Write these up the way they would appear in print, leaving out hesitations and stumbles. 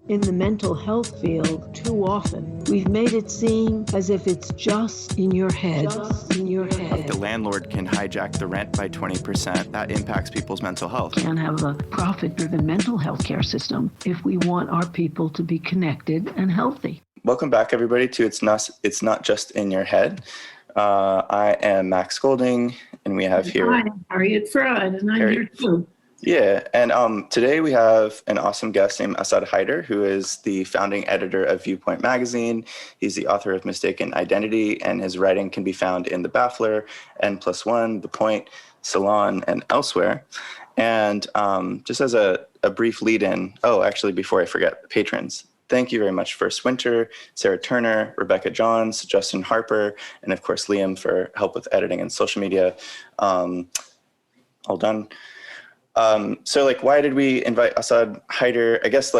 In the mental health field, too often, we've made it seem as if it's just in your head. Just in your head. The landlord can hijack the rent by 20%. That impacts people's mental health. We can't have a profit-driven mental health care system if we want our people to be connected and healthy. Welcome back, everybody, to It's Not Just in Your Head. I am Max Golding, and we have here... Hi, Harriet and I'm here too. Yeah, and today we have an awesome guest named Asad Haider, who is the founding editor of Viewpoint magazine. He's the author of Mistaken Identity, and his writing can be found in The Baffler, N+1, The Point, Salon, and elsewhere. And just as a brief lead-in, actually, before I forget, patrons. Thank you very much, First Winter, Sarah Turner, Rebecca Johns, Justin Harper, and of course, Liam for help with editing and social media. All done. So why did we invite Asad Haider? I guess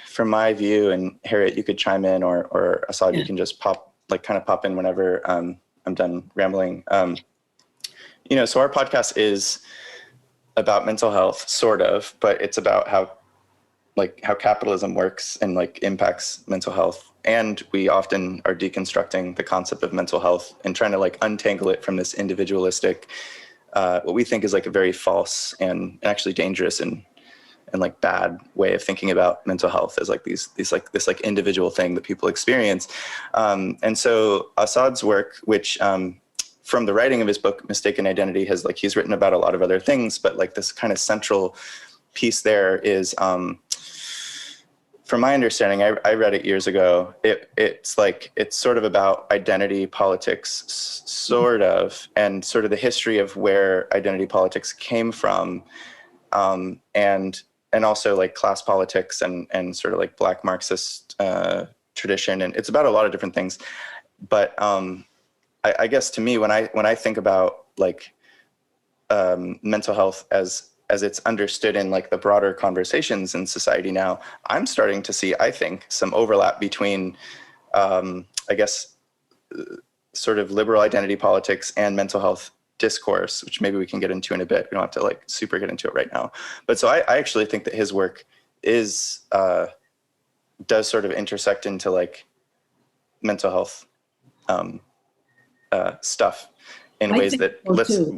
from my view, and Harriet, you could chime in, or Asad, you can just pop in whenever I'm done rambling. So our podcast is about mental health, sort of, but it's about how capitalism works and impacts mental health. And we often are deconstructing the concept of mental health and trying to untangle it from this individualistic, what we think is a very false and actually dangerous and bad way of thinking about mental health as this individual thing that people experience. And so Asad's work, which from the writing of his book, Mistaken Identity, has he's written about a lot of other things, but this kind of central piece there is, from my understanding, I read it years ago. It's sort of about identity politics, sort of, and sort of the history of where identity politics came from, and also class politics and sort of Black Marxist tradition. And it's about a lot of different things. But I guess to me, when I think about mental health as it's understood in the broader conversations in society now, I'm starting to see, I think, some overlap between, sort of liberal identity politics and mental health discourse, which maybe we can get into in a bit. We don't have to super get into it right now. But so I actually think that his work does sort of intersect into mental health stuff in ways that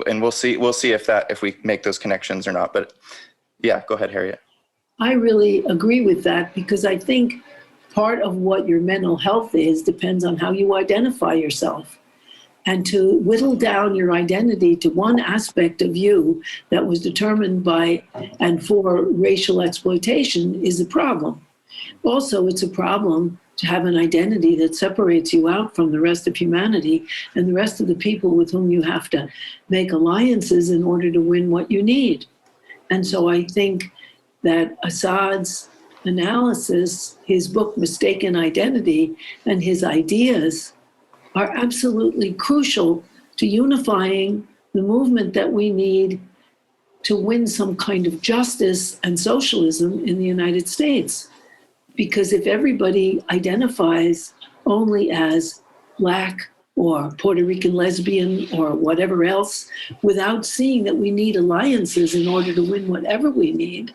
and we'll see if we make those connections or not. But yeah, go ahead, Harriet. I really agree with that, because I think part of what your mental health is depends on how you identify yourself. And to whittle down your identity to one aspect of you that was determined by and for racial exploitation is a problem. Also, it's a problem to have an identity that separates you out from the rest of humanity and the rest of the people with whom you have to make alliances in order to win what you need. And so I think that Asad's analysis, his book, Mistaken Identity, and his ideas are absolutely crucial to unifying the movement that we need to win some kind of justice and socialism in the United States. Because if everybody identifies only as Black or Puerto Rican lesbian or whatever else, without seeing that we need alliances in order to win whatever we need,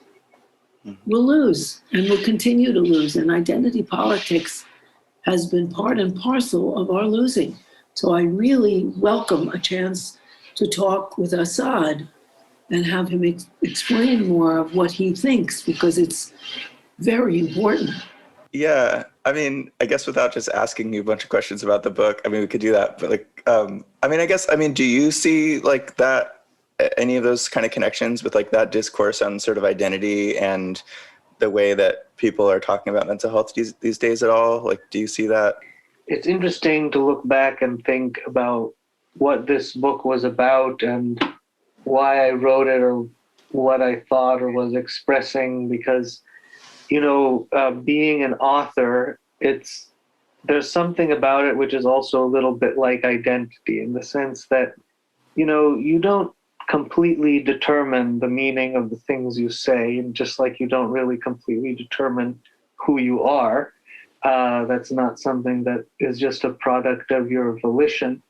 we'll lose, and we'll continue to lose. And identity politics has been part and parcel of our losing. So I really welcome a chance to talk with Asad and have him explain more of what he thinks, because it's very important. Yeah, I mean, I guess without just asking you a bunch of questions about the book, I mean, we could do that, but do you see that, any of those kind of connections with that discourse on sort of identity and the way that people are talking about mental health these days at all? Do you see that? It's interesting to look back and think about what this book was about and why I wrote it, or what I thought or was expressing, because being an author, there's something about it which is also a little bit like identity, in the sense that, you don't completely determine the meaning of the things you say, and just like you don't really completely determine who you are. That's not something that is just a product of your volition.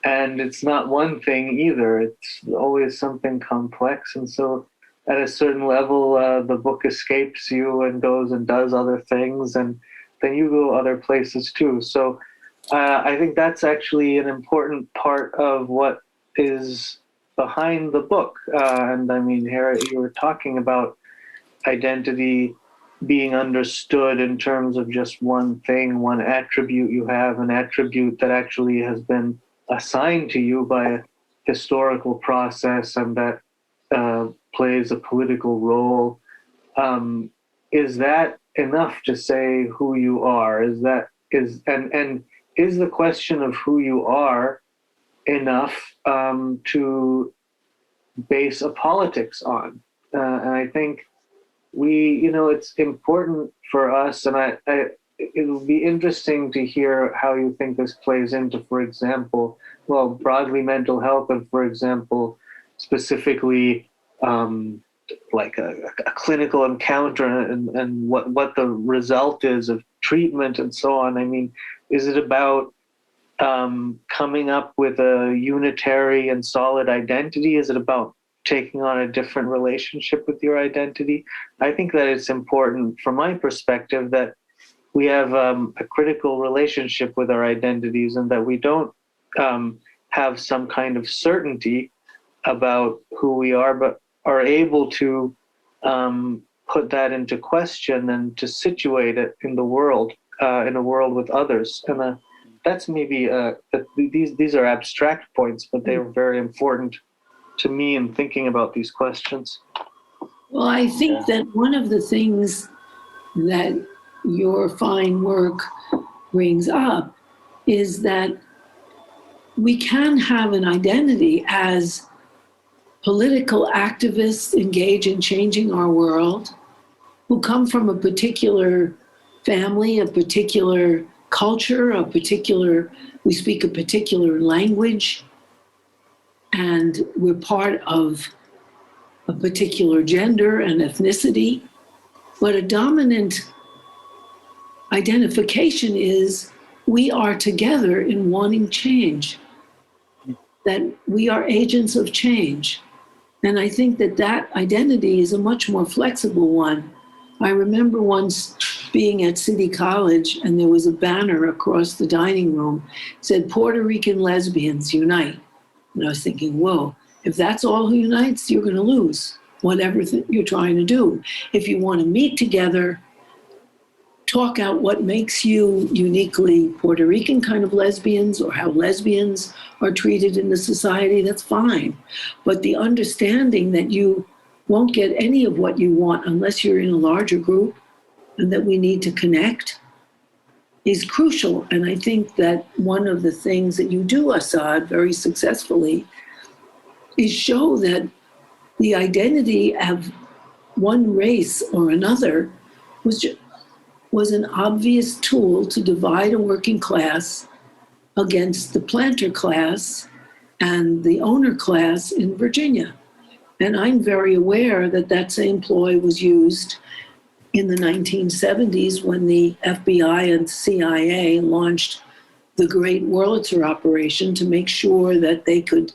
And it's not one thing either. It's always something complex. And so at a certain level, the book escapes you and goes and does other things, and then you go other places too. So I think that's actually an important part of what is behind the book. And I mean, Harriet, you were talking about identity being understood in terms of just one thing, one attribute you have, an attribute that actually has been assigned to you by a historical process and that plays a political role. Is that enough to say who you are? Is the question of who you are enough to base a politics on? And I think it's important for us, and it'll be interesting to hear how you think this plays into, for example, broadly mental health, and for example, specifically like a clinical encounter and what the result is of treatment and so on. I mean, is it about coming up with a unitary and solid identity? Is it about taking on a different relationship with your identity? I think that it's important, from my perspective, that we have a critical relationship with our identities, and that we don't have some kind of certainty about who we are, but are able to put that into question and to situate it in the world, in a world with others. And that's maybe these are abstract points, but they are very important to me in thinking about these questions. Well, I think that one of the things that your fine work brings up is that we can have an identity as political activists engaged in changing our world, who come from a particular family, a particular culture, we speak a particular language, and we're part of a particular gender and ethnicity. But a dominant identification is we are together in wanting change, that we are agents of change. And I think that identity is a much more flexible one. I remember once being at City College, and there was a banner across the dining room, said, "Puerto Rican lesbians unite." And I was thinking, whoa, if that's all who unites, you're going to lose whatever you're trying to do. If you want to meet together, talk out what makes you uniquely Puerto Rican kind of lesbians, or how lesbians are treated in the society, that's fine. But the understanding that you won't get any of what you want unless you're in a larger group, and that we need to connect, is crucial. And I think that one of the things that you do, Asad, very successfully, is show that the identity of one race or another was an obvious tool to divide a working class against the planter class and the owner class in Virginia. And I'm very aware that that same ploy was used in the 1970s when the FBI and CIA launched the Great Wurlitzer Operation to make sure that they could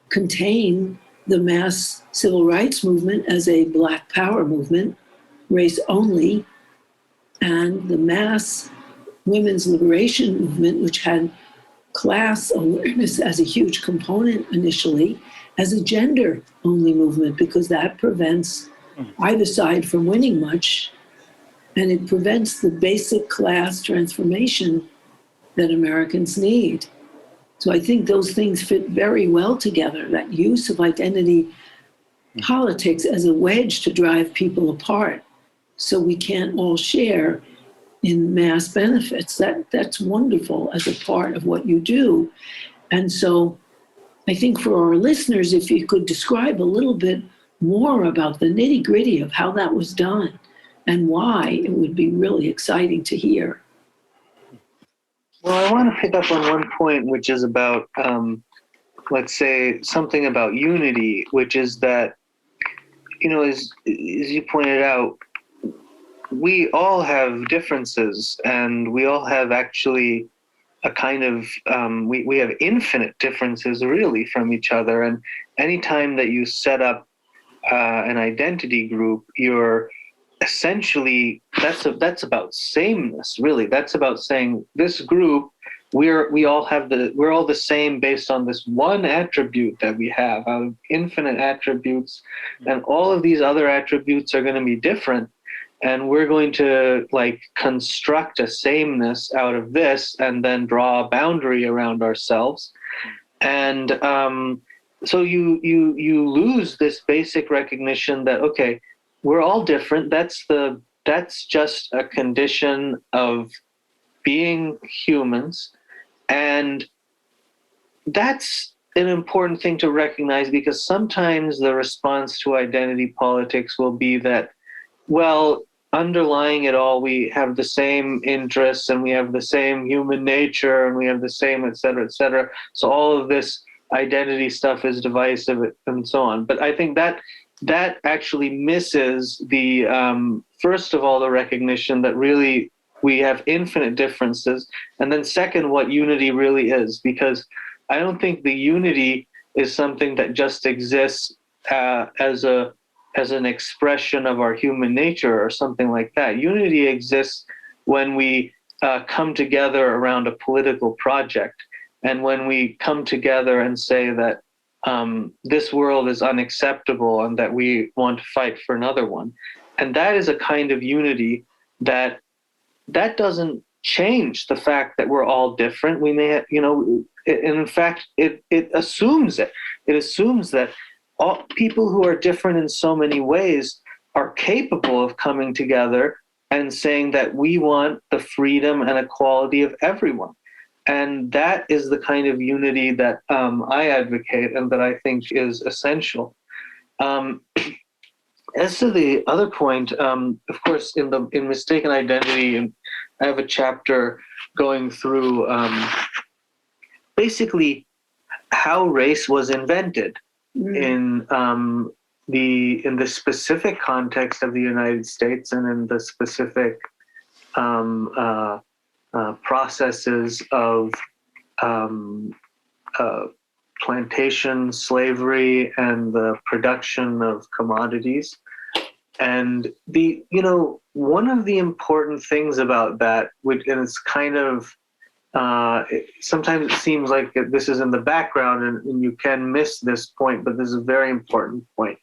contain the mass civil rights movement as a Black Power movement, race only, and the mass women's liberation movement, which had class awareness as a huge component initially, as a gender-only movement, because that prevents either side from winning much, and it prevents the basic class transformation that Americans need. So I think those things fit very well together, that use of identity politics as a wedge to drive people apart so we can't all share in mass benefits. That's wonderful as a part of what you do. And so I think for our listeners, if you could describe a little bit more about the nitty-gritty of how that was done and why, it would be really exciting to hear. Well, I want to pick up on one point, which is about, let's say, something about unity, which is that, as you pointed out, we all have differences, and we all have actually a kind of, we have infinite differences really from each other. And anytime that you set up an identity group, you're essentially, that's about sameness, really. That's about saying this group, we're all the same based on this one attribute that we have out of infinite attributes, and all of these other attributes are going to be different, and we're going to like construct a sameness out of this and then draw a boundary around ourselves. And so you lose this basic recognition that, okay, we're all different. That's just a condition of being humans. And that's an important thing to recognize, because sometimes the response to identity politics will be that, well, underlying it all, we have the same interests and we have the same human nature and we have the same, et cetera, et cetera. So all of this identity stuff is divisive and so on. But I think that actually misses the, first of all, the recognition that really we have infinite differences. And then second, what unity really is, because I don't think the unity is something that just exists as an expression of our human nature or something like that. Unity exists when we come together around a political project, and when we come together and say that this world is unacceptable and that we want to fight for another one. And that is a kind of unity that doesn't change the fact that we're all different. We may have, in fact, it assumes it. It assumes that all people who are different in so many ways are capable of coming together and saying that we want the freedom and equality of everyone. And that is the kind of unity that I advocate and that I think is essential. As to the other point, of course, in Mistaken Identity, and I have a chapter going through basically how race was invented in the specific context of the United States and in the specific processes of plantation slavery and the production of commodities. And one of the important things about that, and it's kind of, sometimes it seems like this is in the background and you can miss this point, but this is a very important point,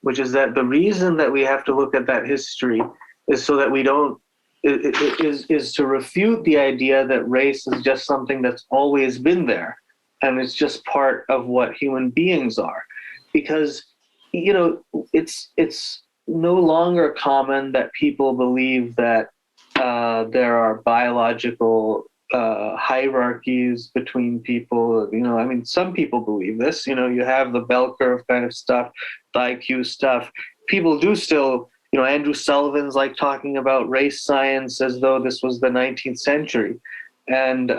which is that the reason that we have to look at that history is so that we don't, is to refute the idea that race is just something that's always been there and it's just part of what human beings are. Because, it's no longer common that people believe that there are biological hierarchies between people. Some people believe this. You have the bell curve kind of stuff, the IQ stuff. People do still, Andrew Sullivan's like talking about race science as though this was the 19th century. And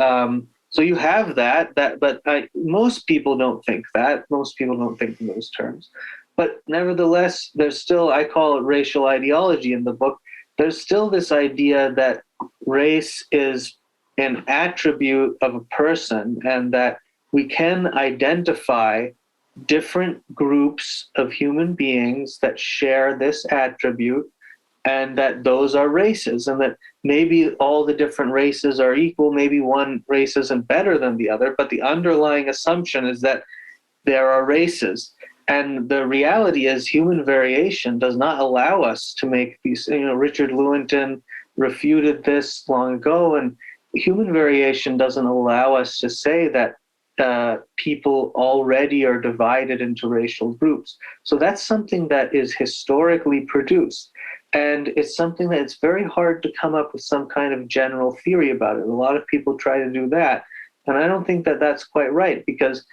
so you have that, but most people don't think that. Most people don't think in those terms. But nevertheless, there's still, I call it racial ideology in the book, there's still this idea that race is an attribute of a person and that we can identify different groups of human beings that share this attribute and that those are races, and that maybe all the different races are equal, maybe one race isn't better than the other, but the underlying assumption is that there are races. And the reality is human variation does not allow us to make these, Richard Lewontin refuted this long ago, and human variation doesn't allow us to say that people already are divided into racial groups. So that's something that is historically produced. And it's something that it's very hard to come up with some kind of general theory about it. A lot of people try to do that. And I don't think that that's quite right, because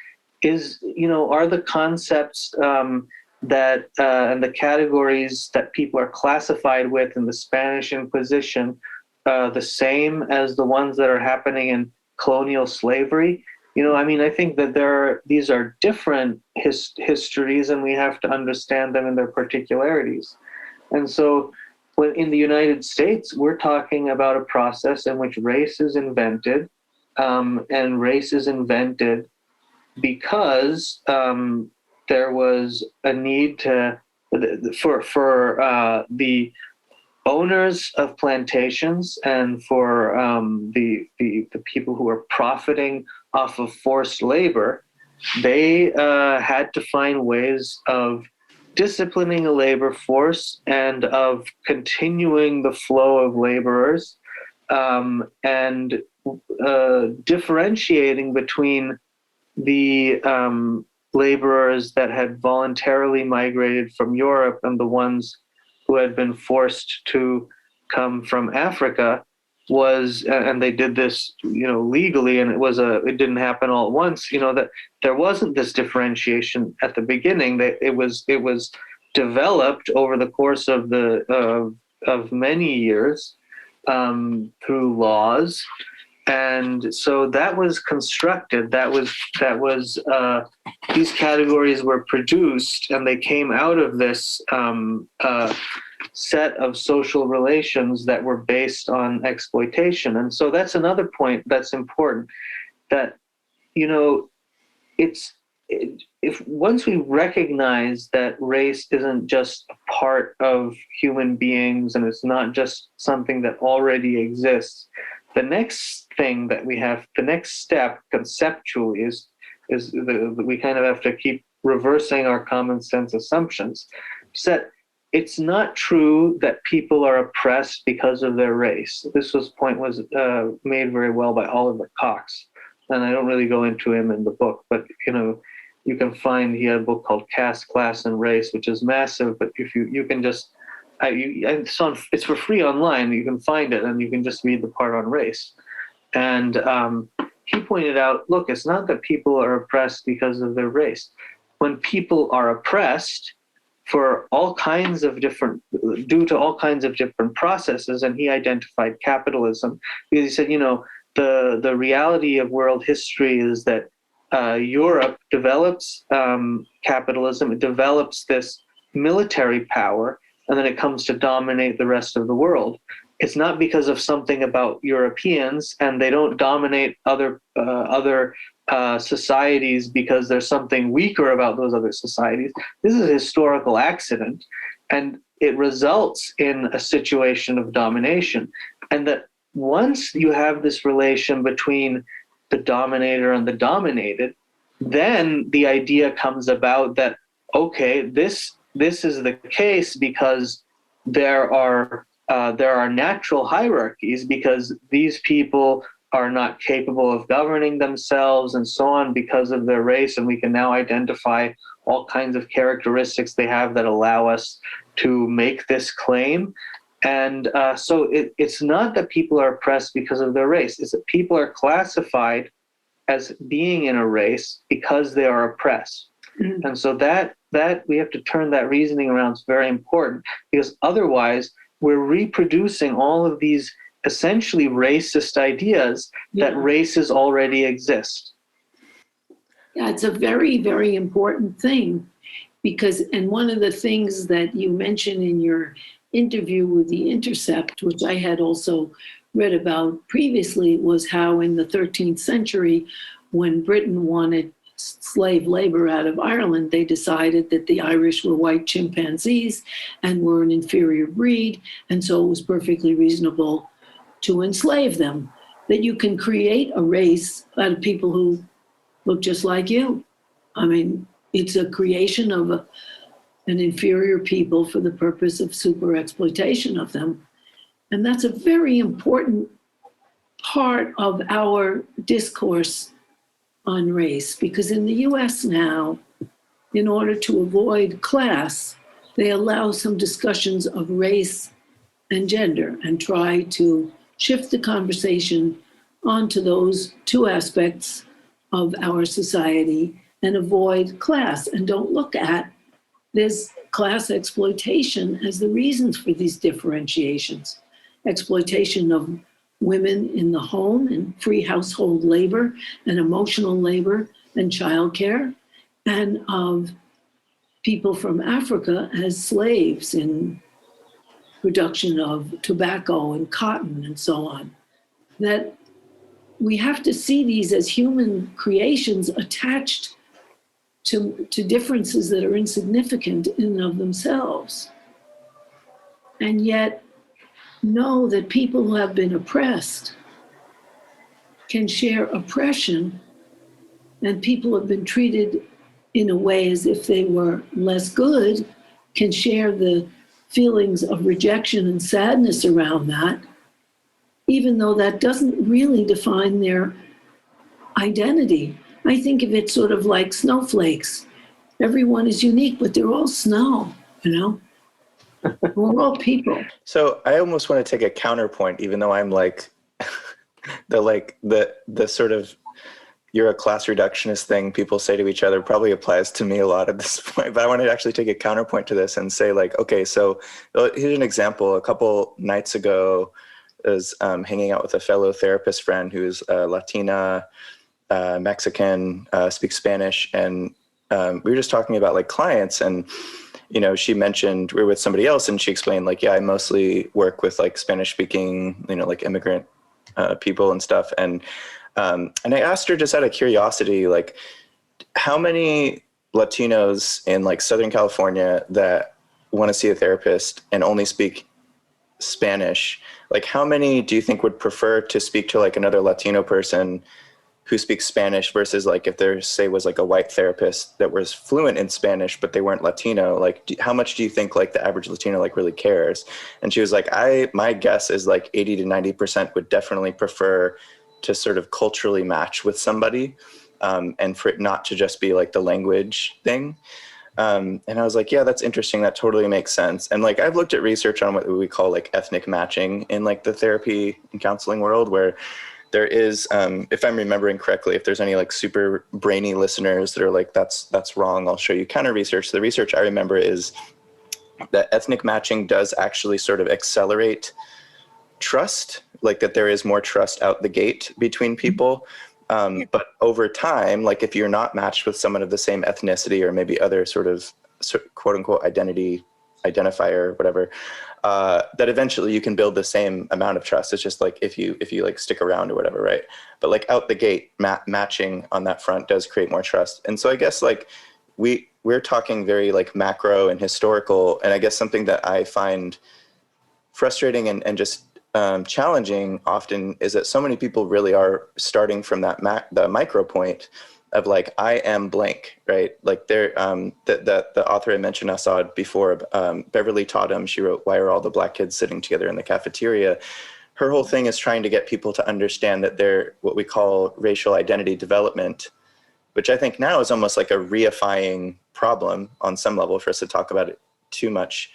are the concepts that and the categories that people are classified with in the Spanish Inquisition the same as the ones that are happening in colonial slavery? I think that these are different histories, and we have to understand them in their particularities. And so when in the United States, we're talking about a process in which race is invented, and race is invented because there was a need to for the owners of plantations and for the people who are profiting off of forced labor, they had to find ways of disciplining a labor force and of continuing the flow of laborers, and differentiating between the laborers that had voluntarily migrated from Europe and the ones who had been forced to come from Africa was, and they did this, legally, and it didn't happen all at once. That there wasn't this differentiation at the beginning. It was developed over the course of of many years through laws, and so that was constructed. That was these categories were produced, and they came out of this set of social relations that were based on exploitation. And so that's another point that's important, that if once we recognize that race isn't just a part of human beings and it's not just something that already exists, the next thing that we have, the next step conceptually is we kind of have to keep reversing our common sense assumptions. That it's not true that people are oppressed because of their race. This point was made very well by Oliver Cox, and I don't really go into him in the book, but you can find, he had a book called Caste, Class, and Race, which is massive. But if you can just, it's for free online. You can find it, and you can just read the part on race. And he pointed out, look, it's not that people are oppressed because of their race. When people are oppressed for all kinds of due to all kinds of different processes, and he identified capitalism, because he said, the reality of world history is that Europe develops capitalism, it develops this military power, and then it comes to dominate the rest of the world. It's not because of something about Europeans, and they don't dominate other societies because there's something weaker about those other societies. This is a historical accident, and it results in a situation of domination. And that once you have this relation between the dominator and the dominated, then the idea comes about that, okay, this is the case because there are natural hierarchies, because these people are not capable of governing themselves and so on because of their race, and we can now identify all kinds of characteristics they have that allow us to make this claim. And so it's not that people are oppressed because of their race, it's that people are classified as being in a race because they are oppressed. Mm-hmm. And so that we have to turn that reasoning around. It's very important, because otherwise we're reproducing all of these essentially racist ideas that races already exist. Yeah, it's a very, very important thing, because, and one of the things that you mentioned in your interview with The Intercept, which I had also read about previously, was how in the 13th century, when Britain wanted slave labor out of Ireland, they decided that the Irish were white chimpanzees and were an inferior breed, and so it was perfectly reasonable to enslave them. That you can create a race out of people who look just like you. I mean, it's a creation of an inferior people for the purpose of super exploitation of them. And that's a very important part of our discourse on race, because in the US now, in order to avoid class, they allow some discussions of race and gender and try to shift the conversation onto those two aspects of our society and avoid class, and don't look at this class exploitation as the reasons for these differentiations. Exploitation of women in the home and free household labor and emotional labor and childcare, and of people from Africa as slaves in production of tobacco and cotton and so on. That we have to see these as human creations attached to differences that are insignificant in and of themselves. And yet know that people who have been oppressed can share oppression, and people who have been treated in a way as if they were less good can share the feelings of rejection and sadness around that, even though that doesn't really define their identity. I think of it sort of like snowflakes. Everyone is unique, but they're all snow, you know? We're all people. So I almost want to take a counterpoint, even though I'm like the sort of you're a class reductionist thing people say to each other probably applies to me a lot at this point. But I want to actually take a counterpoint to this and say, like, okay, so here's an example. A couple nights ago, I was hanging out with a fellow therapist friend who's Latina, Mexican, speaks Spanish, and we were just talking about like clients, and you know, she mentioned we were with somebody else, and she explained like, yeah, I mostly work with like Spanish speaking, you know, like immigrant people and stuff, and I asked her just out of curiosity, like, how many Latinos in like Southern California that want to see a therapist and only speak Spanish, like how many do you think would prefer to speak to like another Latino person who speaks Spanish versus like if there, say, was like a white therapist that was fluent in Spanish, but they weren't Latino? Like, how much do you think like the average Latino like really cares? And she was like, my guess is like 80 to 90% would definitely prefer to sort of culturally match with somebody, and for it not to just be like the language thing. And I was like, yeah, that's interesting. That totally makes sense. And like, I've looked at research on what we call like ethnic matching in like the therapy and counseling world, where there is, if I'm remembering correctly, if there's any like super brainy listeners that are like, that's wrong, I'll show you counter research. The research I remember is that ethnic matching does actually sort of accelerate trust, like that there is more trust out the gate between people. But over time, like if you're not matched with someone of the same ethnicity or maybe other sort of quote unquote identifier, whatever, that eventually you can build the same amount of trust. It's just like if you like stick around or whatever, right? But like out the gate, matching on that front does create more trust. And so I guess like we're talking very like macro and historical, and I guess something that I find frustrating and just challenging often is that so many people really are starting from that the micro point of like, I am blank, right? Like they're the author I mentioned, Asad, before, Beverly Tatum, she wrote Why Are All the Black Kids Sitting Together in the Cafeteria? Her whole thing is trying to get people to understand that they're what we call racial identity development, which I think now is almost like a reifying problem on some level for us to talk about it too much.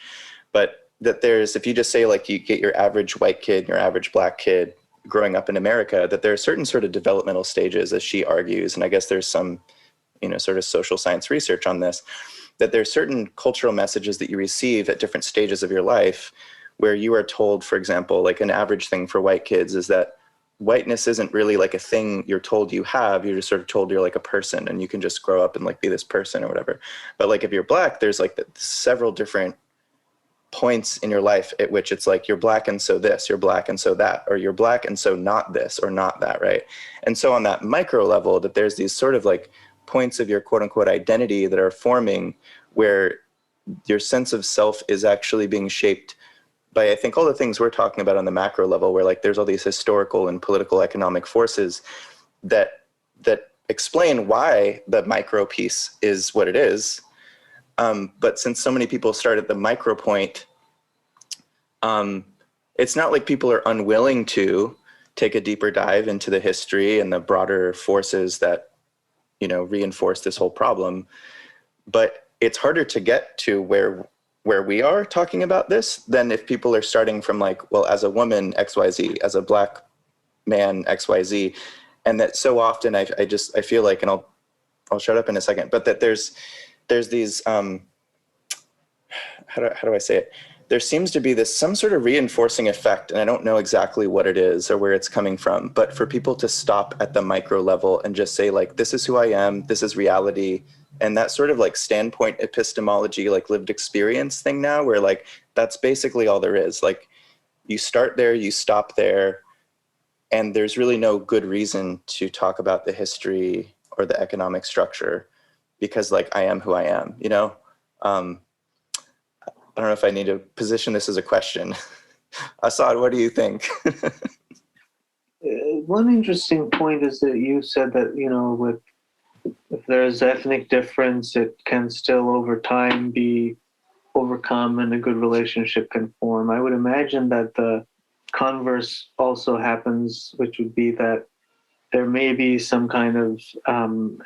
But that there's, if you just say like you get your average white kid, your average black kid growing up in America, that there are certain sort of developmental stages, as she argues, and I guess there's some, you know, sort of social science research on this, that there's certain cultural messages that you receive at different stages of your life where you are told, for example, like an average thing for white kids is that whiteness isn't really like a thing you're told you have, you're just sort of told you're like a person and you can just grow up and like be this person or whatever. But like if you're black, there's like several different points in your life at which it's like you're black and so this, you're black and so that, or you're black and so not this or not that, right? And so on that micro level, that there's these sort of like points of your quote unquote identity that are forming where your sense of self is actually being shaped by, I think, all the things we're talking about on the macro level, where like there's all these historical and political economic forces that explain why the micro piece is what it is. But since so many people start at the micro point, it's not like people are unwilling to take a deeper dive into the history and the broader forces that, you know, reinforce this whole problem. But it's harder to get to where we are talking about this than if people are starting from like, well, as a woman, XYZ, as a black man, XYZ. And that so often I feel like, and I'll shut up in a second, but that there's these, how do I say it? There seems to be some sort of reinforcing effect, and I don't know exactly what it is or where it's coming from, but for people to stop at the micro level and just say like, this is who I am, this is reality. And that sort of like standpoint epistemology, like lived experience thing now, where like, that's basically all there is. Like you start there, you stop there, and there's really no good reason to talk about the history or the economic structure because like I am who I am, you know? I don't know if I need to position this as a question. Assad, what do you think? One interesting point is that you said that, you know, if there's ethnic difference, it can still over time be overcome and a good relationship can form. I would imagine that the converse also happens, which would be that there may be some kind of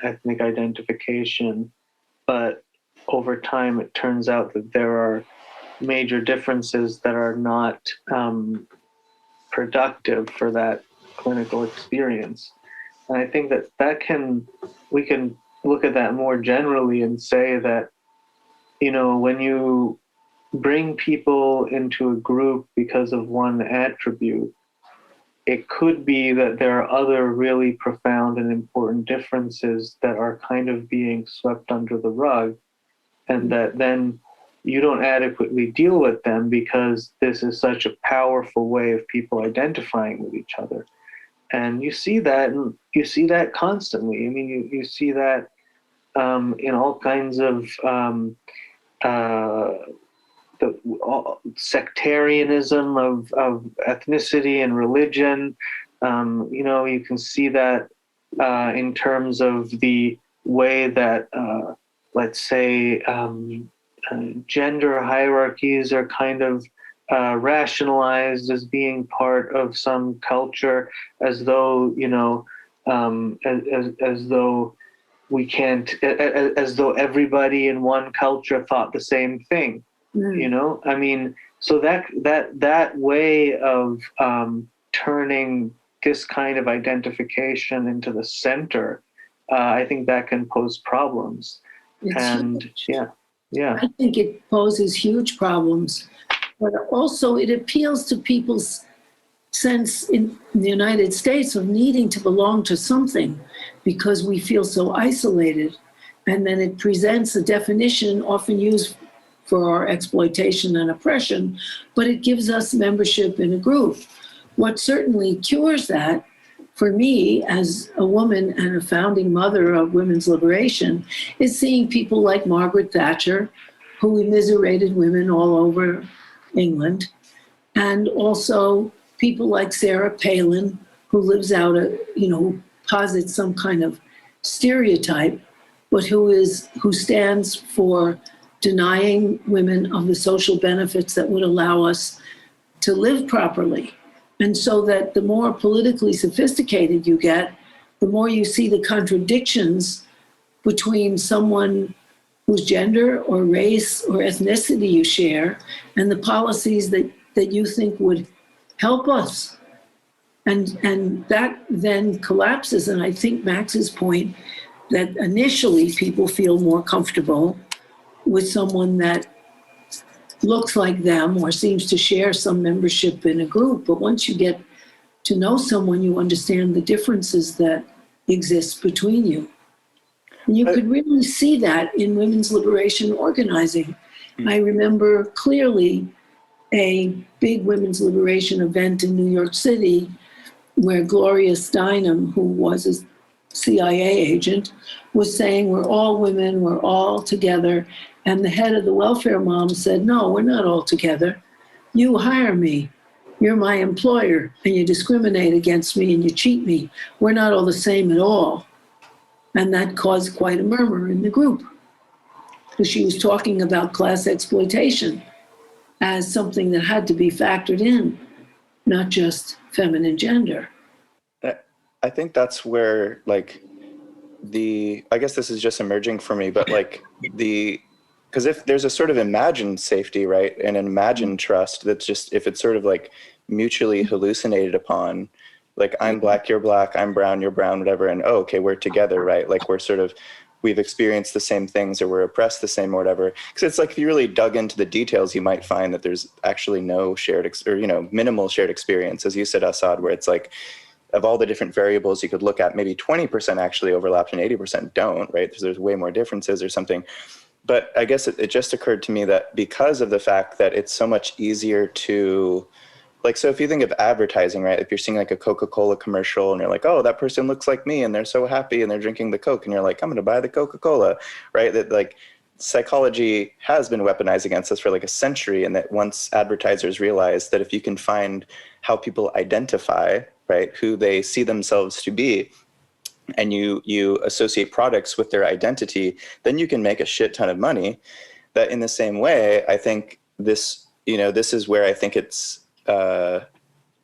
ethnic identification, but over time it turns out that there are major differences that are not productive for that clinical experience. And I think that we can look at that more generally and say that, you know, when you bring people into a group because of one attribute, it could be that there are other really profound and important differences that are kind of being swept under the rug, and that then you don't adequately deal with them because this is such a powerful way of people identifying with each other. And you see that, and you see that constantly. I mean, you see that in all kinds of sectarianism of ethnicity and religion. You know, you can see that in terms of the way that, let's say, gender hierarchies are kind of rationalized as being part of some culture, as though, you know, as though we can't, as though everybody in one culture thought the same thing. You know, I mean, so that way of turning this kind of identification into the center, I think that can pose problems. And yeah, I think it poses huge problems, but also it appeals to people's sense in the United States of needing to belong to something because we feel so isolated. And then it presents a definition often used for our exploitation and oppression, but it gives us membership in a group. What certainly cures that, for me, as a woman and a founding mother of women's liberation, is seeing people like Margaret Thatcher, who immiserated women all over England, and also people like Sarah Palin, who lives out who posits some kind of stereotype, but who stands for denying women of the social benefits that would allow us to live properly. And so that the more politically sophisticated you get, the more you see the contradictions between someone whose gender or race or ethnicity you share and the policies that you think would help us. And that then collapses. And I think Max's point that initially people feel more comfortable with someone that looks like them or seems to share some membership in a group. But once you get to know someone, you understand the differences that exist between you. And you could really see that in women's liberation organizing. I remember clearly a big women's liberation event in New York City where Gloria Steinem, who was a CIA agent, was saying, we're all women, we're all together. And the head of the welfare mom said, no, we're not all together. You hire me. You're my employer, and you discriminate against me and you cheat me. We're not all the same at all. And that caused quite a murmur in the group because she was talking about class exploitation as something that had to be factored in, not just feminine gender. I think that's where, like, I guess this is just emerging for me, but like because if there's a sort of imagined safety, right, and an imagined trust that's just, if it's sort of like mutually hallucinated upon, like I'm black, you're black, I'm brown, you're brown, whatever, and oh, okay, we're together, right? Like we've experienced the same things or we're oppressed the same or whatever. Because it's like if you really dug into the details, you might find that there's actually no shared minimal shared experience, as you said, Asad, where it's like, of all the different variables you could look at, maybe 20% actually overlap and 80% don't, right? Because there's way more differences or something. But I guess it just occurred to me that because of the fact that it's so much easier to like, so if you think of advertising, right? If you're seeing like a Coca-Cola commercial and you're like, oh, that person looks like me and they're so happy and they're drinking the Coke, and you're like, I'm going to buy the Coca-Cola, right? That like psychology has been weaponized against us for like a century. And that once advertisers realize that if you can find how people identify, right, who they see themselves to be, and you associate products with their identity, then you can make a shit ton of money. That in the same way, I think this, this is where I think it's, I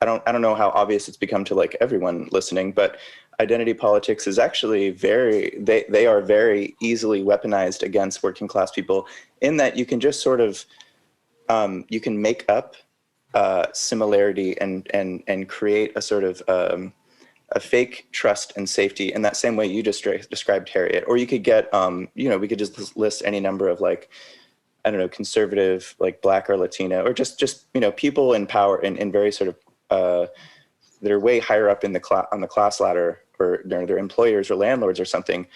don't know how obvious it's become to like everyone listening, but identity politics is actually they are very easily weaponized against working class people, in that you can just sort of, you can make up similarity and create a sort of a fake trust and safety in that same way you just described, Harriet. Or you could get, we could just list any number of like, I don't know, conservative, like Black or Latino, or just people in power in very sort of that are way higher up in on the class ladder, or their employers or landlords or something,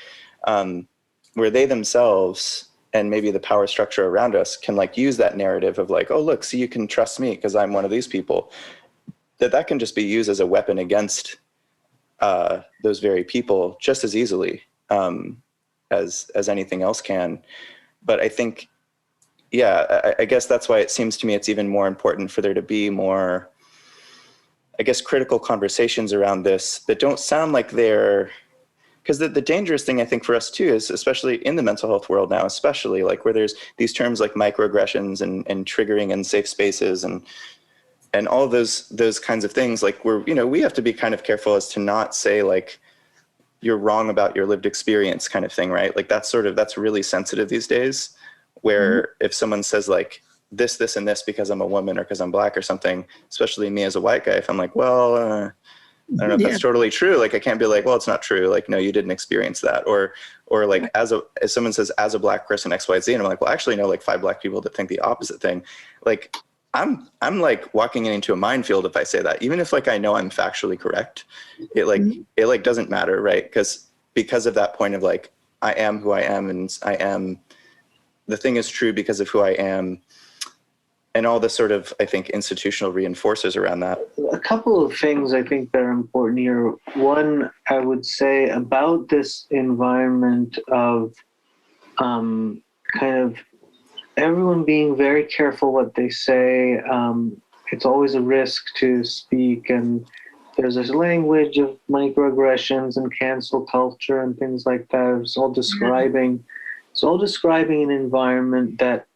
where they themselves and maybe the power structure around us can like use that narrative of like, oh, look, see, you can trust me because I'm one of these people. That can just be used as a weapon against those very people just as easily as anything else can. But I think, yeah, I guess that's why it seems to me it's even more important for there to be more, I guess, critical conversations around this that don't sound like they're, because the dangerous thing I think for us too is, especially in the mental health world now, especially like where there's these terms like microaggressions and triggering unsafe spaces and all of those kinds of things, like we have to be kind of careful as to not say like, you're wrong about your lived experience kind of thing, right? Like that's really sensitive these days, where if someone says like this and this because I'm a woman or because I'm Black or something, especially me as a white guy, if I'm like, well, I don't know if that's totally true. Like I can't be like, well, it's not true. Like, no, you didn't experience that. Or like as someone says, as a Black person, X, Y, Z, and I'm like, well, actually, no, like 5 Black people that think the opposite thing. Like I'm like walking into a minefield if I say that, even if like I know I'm factually correct, it doesn't matter, right? Because of that point of like, I am who I am, and the thing is true because of who I am, and all the sort of, I think, institutional reinforcers around that. A couple of things I think that are important here. One, I would say about this environment of kind of everyone being very careful what they say. It's always a risk to speak, and there's this language of microaggressions and cancel culture and things like that. It's all describing an environment that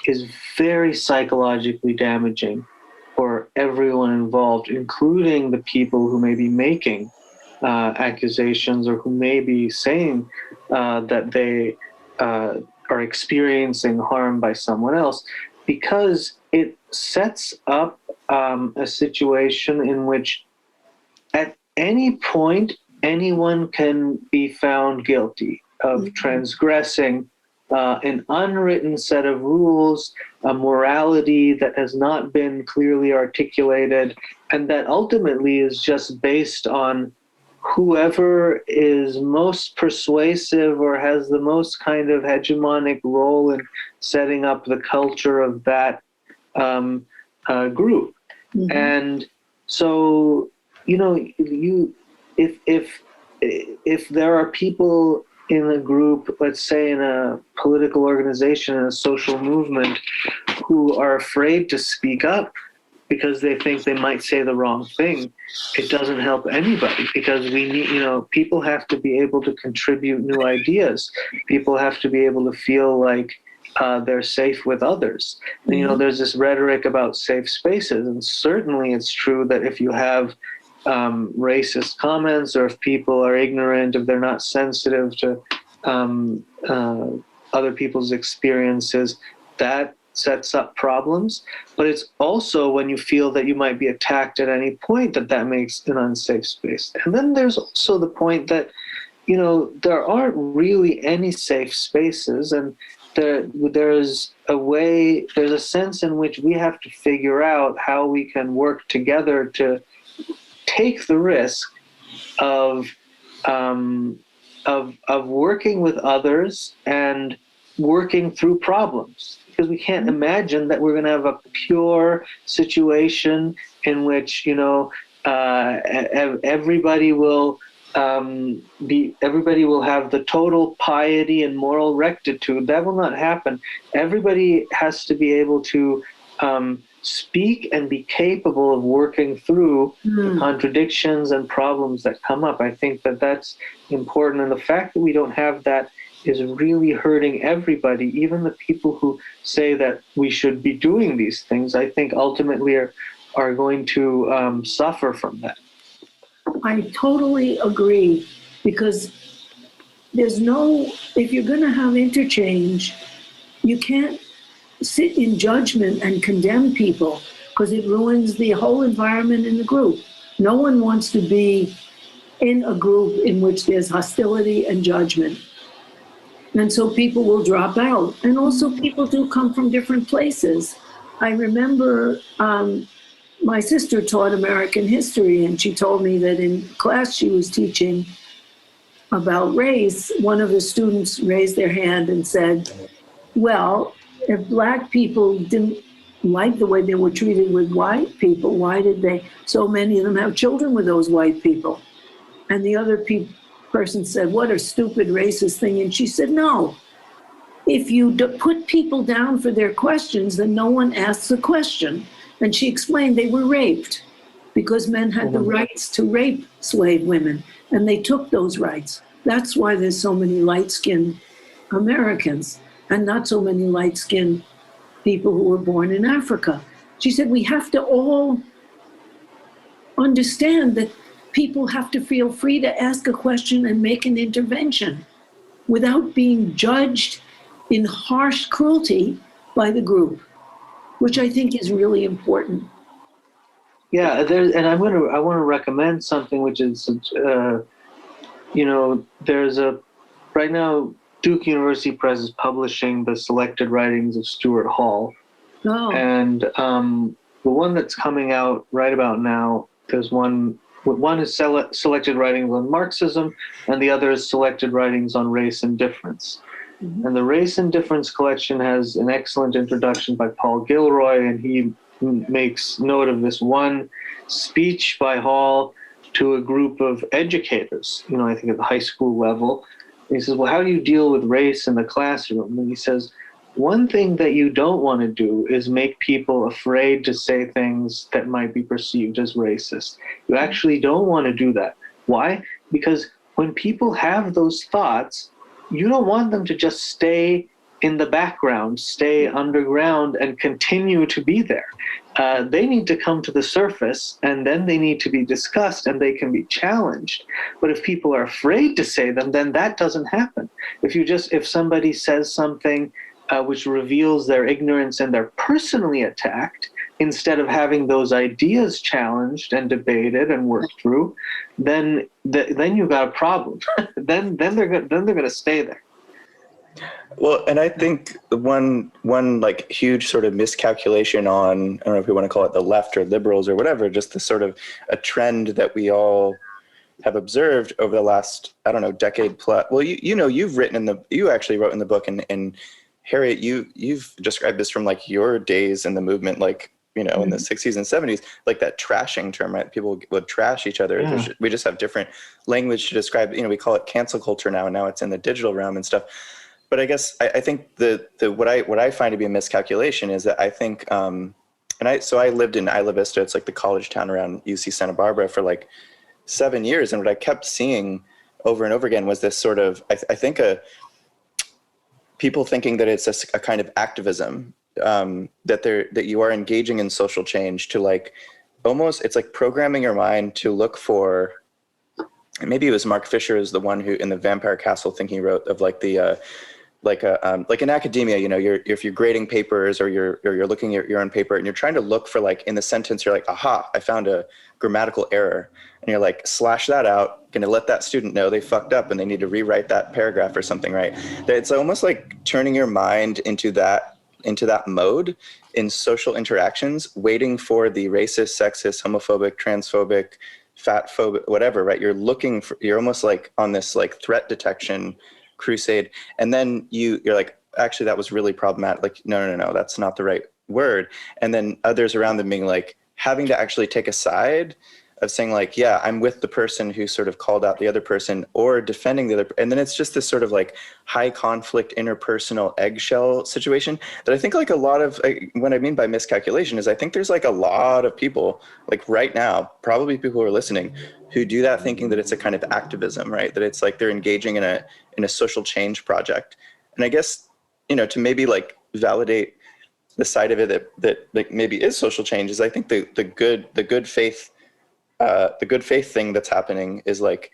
is very psychologically damaging for everyone involved, including the people who may be making accusations or who may be saying that they are experiencing harm by someone else, because it sets up a situation in which at any point anyone can be found guilty of transgressing an unwritten set of rules, a morality that has not been clearly articulated, and that ultimately is just based on whoever is most persuasive or has the most kind of hegemonic role in setting up the culture of that group. And so, if there are people in a group, let's say in a political organization, in a social movement, who are afraid to speak up because they think they might say the wrong thing, it doesn't help anybody, because we need, people have to be able to contribute new ideas. People have to be able to feel like they're safe with others. And, there's this rhetoric about safe spaces, and certainly it's true that if you have racist comments, or if people are ignorant, if they're not sensitive to other people's experiences, that sets up problems. But it's also when you feel that you might be attacked at any point that makes an unsafe space. And then there's also the point that, there aren't really any safe spaces, and there's a sense in which we have to figure out how we can work together to take the risk of working with others and working through problems, because we can't imagine that we're going to have a pure situation in which, you know, everybody will everybody will have the total piety and moral rectitude. That will not happen. Everybody has to be able to speak and be capable of working through the contradictions and problems that come up. I think that that's important, and the fact that we don't have that is really hurting everybody, even the people who say that we should be doing these things. I think ultimately are going to suffer from that. I totally agree, because there's no, if you're going to have interchange, you can't sit in judgment and condemn people, because it ruins the whole environment in the group. No one wants to be in a group in which there's hostility and judgment. And so people will drop out. And also people do come from different places. I remember my sister taught American history, and she told me that in class she was teaching about race, one of the students raised their hand and said, well, if Black people didn't like the way they were treated with white people, why did so many of them have children with those white people? And the other person said, what a stupid racist thing. And she said, no, if you put people down for their questions, then no one asks a question. And she explained they were raped because men had the rights to rape slave women, and they took those rights. That's why there's so many light-skinned Americans and not so many light-skinned people who were born in Africa. She said we have to all understand that people have to feel free to ask a question and make an intervention without being judged in harsh cruelty by the group, which I think is really important. Yeah, and I want to recommend something, which is, you know, there's right now Duke University Press is publishing the selected writings of Stuart Hall. Oh. And the one that's coming out right about now, there's one is selected writings on Marxism, and the other is selected writings on race and difference. Mm-hmm. And the Race and Difference collection has an excellent introduction by Paul Gilroy, and he makes note of this one speech by Hall to a group of educators, you know, I think at the high school level. And he says, well, how do you deal with race in the classroom? And he says, one thing that you don't want to do is make people afraid to say things that might be perceived as racist. You actually don't want to do that. Why? Because when people have those thoughts, you don't want them to just stay in the background, stay underground, and continue to be there. They need to come to the surface, and then they need to be discussed, and they can be challenged. But if people are afraid to say them, then that doesn't happen. If somebody says something which reveals their ignorance and they're personally attacked, instead of having those ideas challenged and debated and worked through, then you've got a problem. then they're going to stay there. Well, and I think one like huge sort of miscalculation on, I don't know if we want to call it the left or liberals or whatever, just the sort of a trend that we all have observed over the last, I don't know, decade plus. Well, you actually wrote in the book, and Harriet, you've described this from like your days in the movement, like, you know, in the 60s and 70s, like that trashing term, right? People would trash each other. Yeah. We just have different language to describe, you know, we call it cancel culture now, and now it's in the digital realm and stuff. But I guess I think what I find to be a miscalculation is that I think, I lived in Isla Vista, it's like the college town around UC Santa Barbara, for like 7 years. And what I kept seeing over and over again was this sort of, I think people thinking that it's a kind of activism, that you are engaging in social change to like, almost, it's like programming your mind to look for, maybe it was Mark Fisher is the one who in the Vampire Castle thing he wrote of like the, like in academia, you know, if you're grading papers or you're looking at your own paper and you're trying to look for like in the sentence, you're like, aha, I found a grammatical error. And you're like, slash that out, gonna let that student know they fucked up and they need to rewrite that paragraph or something, right? It's almost like turning your mind into that mode in social interactions, waiting for the racist, sexist, homophobic, transphobic, fatphobic, whatever, right? You're almost like on this like threat detection crusade. And then you're like, actually that was really problematic. Like, no, that's not the right word. And then others around them being like, having to actually take a side of saying like, yeah, I'm with the person who sort of called out the other person, or defending the other. And then it's just this sort of like high conflict interpersonal eggshell situation that I think like a lot of, what I mean by miscalculation is I think there's like a lot of people like right now, probably people who are listening, who do that thinking that it's a kind of activism, right? That it's like they're engaging in a social change project. And I guess, to maybe like validate the side of it that like maybe is social change is I think the good faith thing that's happening is like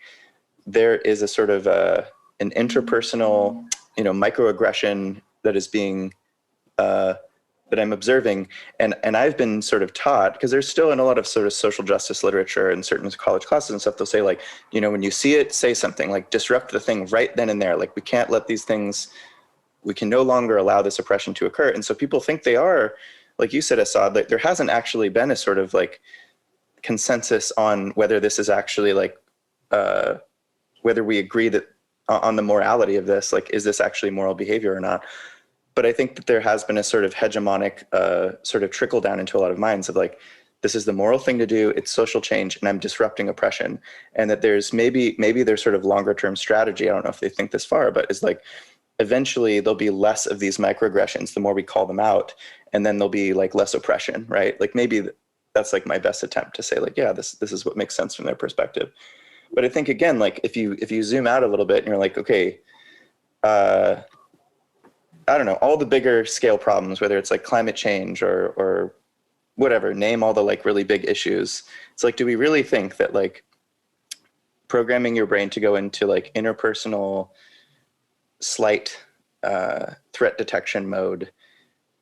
there is a sort of an interpersonal, microaggression that is being that I'm observing, and I've been sort of taught, because there's still in a lot of sort of social justice literature and certain college classes and stuff, they'll say like, when you see it, say something, like disrupt the thing right then and there. Like we can't let these things, we can no longer allow this oppression to occur. And so people think they are, like you said, Asad, like there hasn't actually been a sort of like consensus on whether this is actually like, whether we agree that on the morality of this, like, is this actually moral behavior or not? But I think that there has been a sort of hegemonic sort of trickle down into a lot of minds of like, this is the moral thing to do, it's social change, and I'm disrupting oppression. And that there's maybe there's sort of longer term strategy, I don't know if they think this far, but it's like, eventually there'll be less of these microaggressions the more we call them out, and then there'll be like less oppression, right? Like maybe that's like my best attempt to say like, yeah, this is what makes sense from their perspective. But I think again, like if you zoom out a little bit and you're like, okay, I don't know, all the bigger scale problems, whether it's like climate change or whatever, name all the like really big issues. It's like, do we really think that like programming your brain to go into like interpersonal slight threat detection mode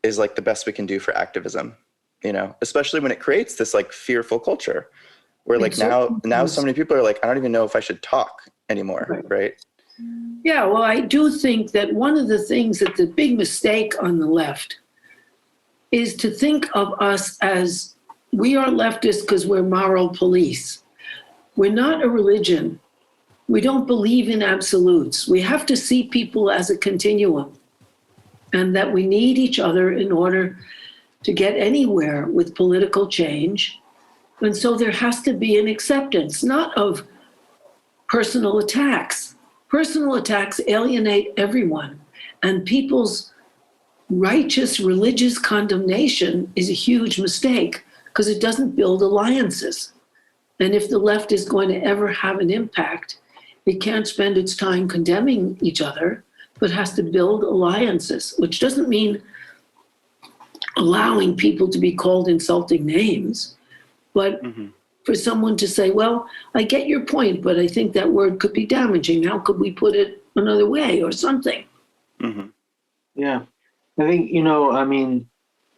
is like the best we can do for activism, especially when it creates this like fearful culture where like now so many people are like, I don't even know if I should talk anymore, right? Yeah, well, I do think that one of the things that's a big mistake on the left is to think of us as we are leftists because we're moral police. We're not a religion. We don't believe in absolutes. We have to see people as a continuum, and that we need each other in order to get anywhere with political change. And so there has to be an acceptance, not of personal attacks. Personal attacks alienate everyone, and people's righteous religious condemnation is a huge mistake because it doesn't build alliances. And if the left is going to ever have an impact, it can't spend its time condemning each other, but has to build alliances, which doesn't mean allowing people to be called insulting names, but for someone to say, well, I get your point, but I think that word could be damaging. How could we put it another way or something? Yeah, I think,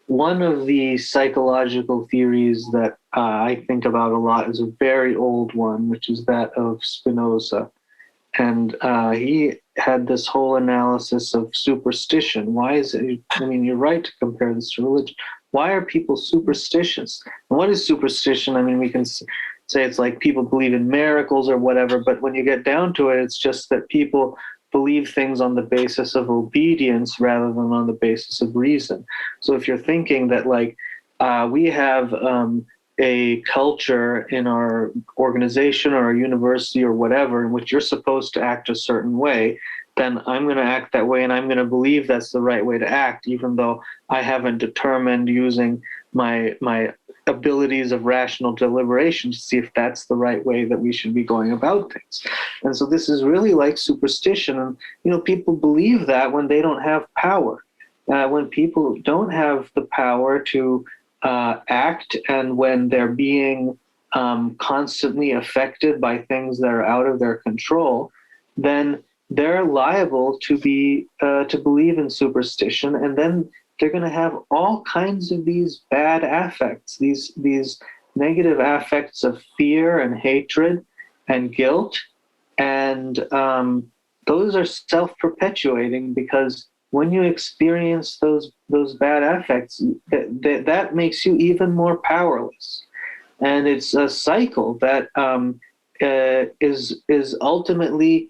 one of the psychological theories that I think about a lot is a very old one, which is that of Spinoza. And he had this whole analysis of superstition. Why is it, you're right to compare this to religion. Why are people superstitious? And what is superstition? We can say it's like people believe in miracles or whatever, but when you get down to it, it's just that people believe things on the basis of obedience rather than on the basis of reason. So if you're thinking that like we have a culture in our organization or our university or whatever in which you're supposed to act a certain way, then I'm going to act that way and I'm going to believe that's the right way to act, even though I haven't determined using my abilities of rational deliberation to see if that's the right way that we should be going about things. And so this is really like superstition. And, people believe that when they don't have power. When people don't have the power to act, and when they're being constantly affected by things that are out of their control, then they're liable to believe in superstition, and then they're going to have all kinds of these bad affects, these negative affects of fear and hatred and guilt, and those are self-perpetuating, because when you experience those bad affects, that makes you even more powerless. And it's a cycle that is ultimately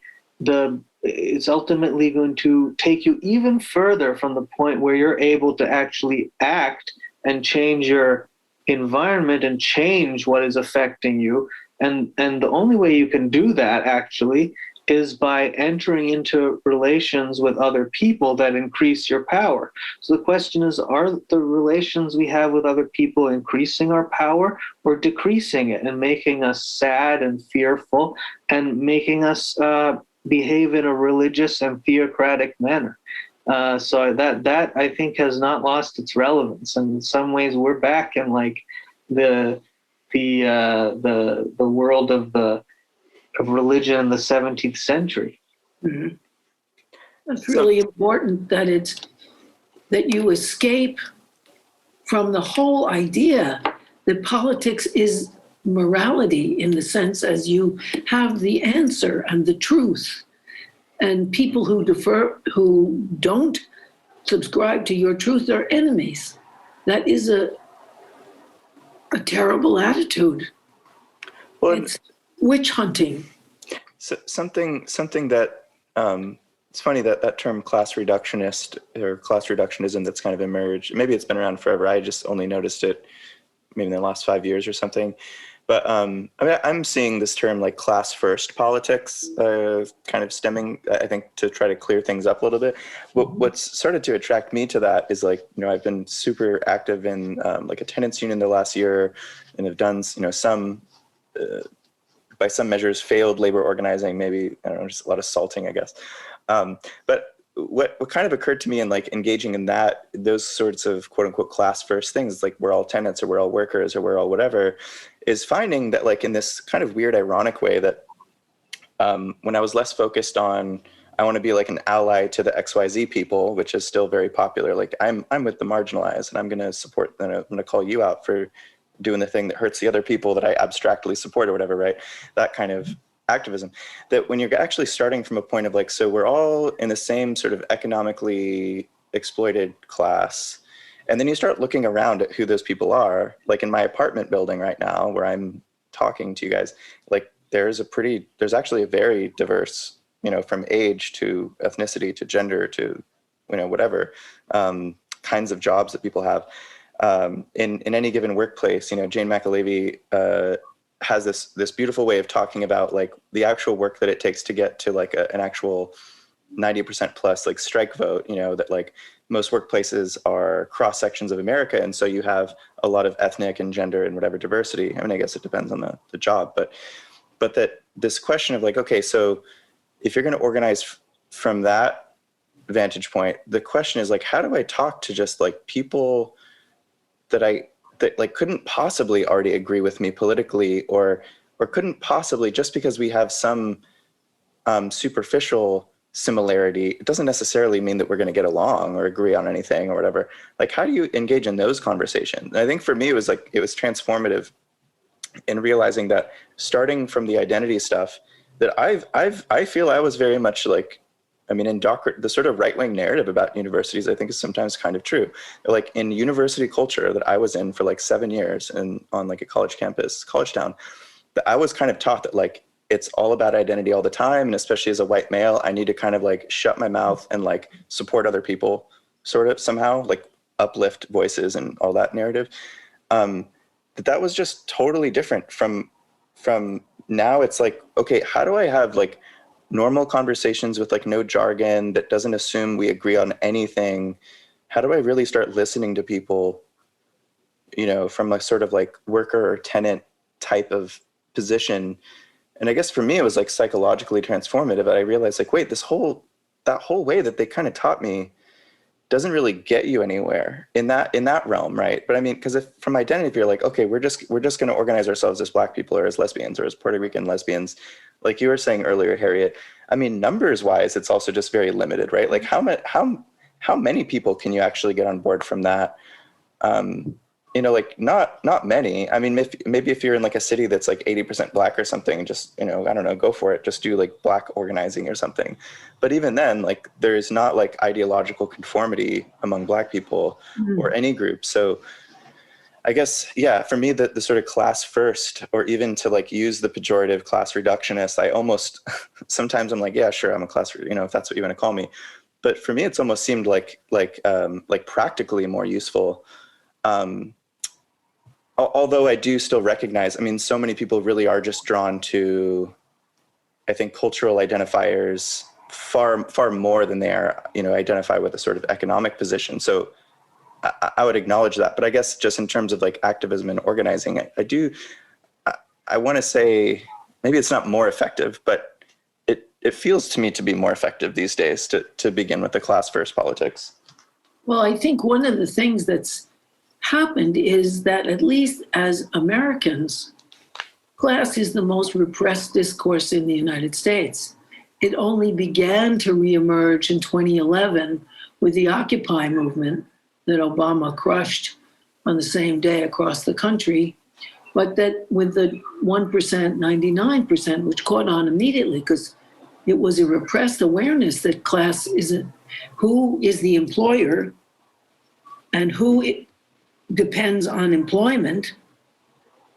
it's ultimately going to take you even further from the point where you're able to actually act and change your environment and change what is affecting you. And the only way you can do that actually is by entering into relations with other people that increase your power. So the question is, are the relations we have with other people increasing our power or decreasing it and making us sad and fearful and making us behave in a religious and theocratic manner? So that I think has not lost its relevance. And in some ways we're back in like the world of religion in the 17th century. Mm-hmm. It's really important that you escape from the whole idea that politics is morality in the sense as you have the answer and the truth. And people who don't subscribe to your truth are enemies. That is a terrible attitude. Well, it's witch hunting. So something that it's funny that term class reductionist or class reductionism that's kind of emerged. Maybe it's been around forever. I just only noticed it maybe in the last 5 years or something. But I mean, I'm seeing this term like class first politics kind of stemming, I think, to try to clear things up a little bit. What's started to attract me to that is like, I've been super active in like a tenants union the last year and have done, some by some measures failed labor organizing, maybe, I don't know, just a lot of salting, I guess. But what kind of occurred to me in like engaging in those sorts of quote unquote class first things, like we're all tenants or we're all workers or we're all whatever, is finding that like in this kind of weird, ironic way that when I was less focused on, I want to be like an ally to the XYZ people, which is still very popular. Like I'm with the marginalized and I'm going to support, I'm going to call you out for doing the thing that hurts the other people that I abstractly support or whatever, right? That kind of activism. That when you're actually starting from a point of like, so we're all in the same sort of economically exploited class. And then you start looking around at who those people are. Like in my apartment building right now, where I'm talking to you guys, like there's actually a very diverse, from age to ethnicity to gender to, whatever kinds of jobs that people have. In any given workplace, Jane McAlevey has this beautiful way of talking about like the actual work that it takes to get to like an actual 90% plus like strike vote, that like most workplaces are cross sections of America. And so you have a lot of ethnic and gender and whatever diversity. I mean, I guess it depends on the job, but that this question of like, okay, so if you're going to organize from that vantage point, the question is like, how do I talk to just like people that like couldn't possibly already agree with me politically or couldn't possibly, just because we have some superficial similarity, it doesn't necessarily mean that we're going to get along or agree on anything or whatever. Like, how do you engage in those conversations? And I think for me, it was transformative in realizing that starting from the identity stuff that I feel I was very much like, I mean, the sort of right-wing narrative about universities, I think is sometimes kind of true. Like in university culture that I was in for like 7 years and on like a college campus, college town, that I was kind of taught that like, it's all about identity all the time. And especially as a white male, I need to kind of like shut my mouth and like support other people sort of somehow, like uplift voices and all that narrative. That was just totally different from now. It's like, okay, how do I have like normal conversations with like no jargon that doesn't assume we agree on anything? How do I really start listening to people, from a sort of like worker or tenant type of position? And I guess for me, it was like psychologically transformative. I realized like, wait, that whole way that they kind of taught me doesn't really get you anywhere in that realm, right? But I mean, because if from identity, if you're like, okay, we're just going to organize ourselves as Black people or as lesbians or as Puerto Rican lesbians, like you were saying earlier, Harriet, I mean, numbers wise, it's also just very limited, right? Like how many people can you actually get on board from that? Like not many. I mean, maybe if you're in like a city that's like 80% Black or something, just, I don't know, go for it. Just do like Black organizing or something. But even then, like there's not like ideological conformity among Black people or any group. So I guess, yeah, for me, the sort of class first, or even to like use the pejorative class reductionist, I almost, sometimes I'm like, yeah, sure, I'm a class, if that's what you want to call me. But for me, it's almost seemed like practically more useful. Although I do still recognize, I mean, so many people really are just drawn to, I think, cultural identifiers far more than they are, identify with a sort of economic position. So I would acknowledge that, but I guess just in terms of like activism and organizing, I want to say maybe it's not more effective, but it feels to me to be more effective these days to begin with the class first politics. Well, I think one of the things that's happened is that, at least as Americans, class is the most repressed discourse in the United States. It only began to reemerge in 2011 with the Occupy movement that Obama crushed on the same day across the country, but that with the 1%, 99%, which caught on immediately because it was a repressed awareness that class isn't, who is the employer and who depends on employment,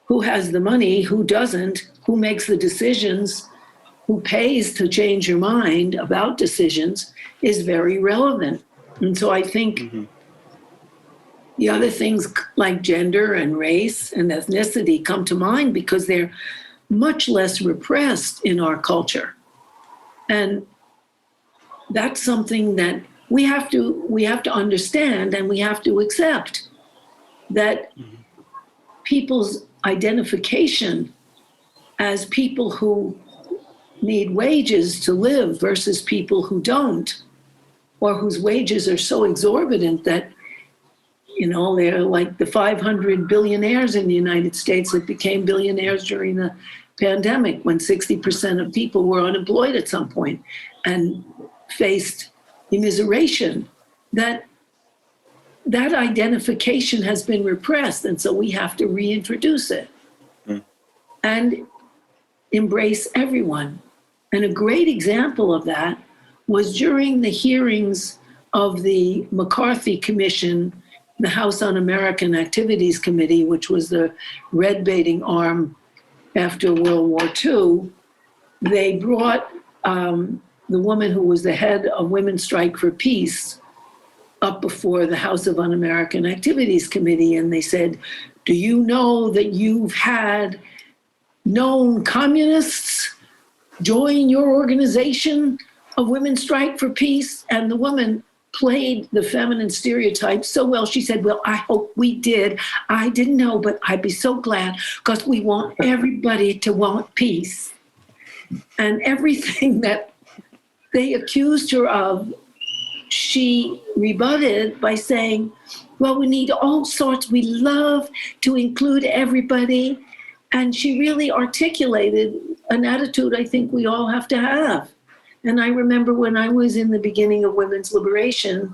who has the money, who doesn't, who makes the decisions, who pays to change your mind about decisions, is very relevant. And so I think the other things like gender and race and ethnicity come to mind because they're much less repressed in our culture. And that's something that we have to understand, and we have to accept that people's identification as people who need wages to live versus people who don't, or whose wages are so exorbitant that, they're like the 500 billionaires in the United States that became billionaires during the pandemic when 60% of people were unemployed at some point and faced immiseration. That identification has been repressed, and so we have to reintroduce it and embrace everyone. And a great example of that was during the hearings of the McCarthy Commission, the House Un-American Activities Committee, which was the red-baiting arm after World War II. They brought the woman who was the head of Women's Strike for Peace up before the House of Un-American Activities Committee, and they said, do you know that you've had known communists join your organization of Women's Strike for Peace? And the woman played the feminine stereotype so well. She said, well, I hope we did. I didn't know, but I'd be so glad because we want everybody to want peace. And everything that they accused her of, she rebutted by saying, well, we need all sorts. We love to include everybody. And she really articulated an attitude I think we all have to have. And I remember when I was in the beginning of women's liberation,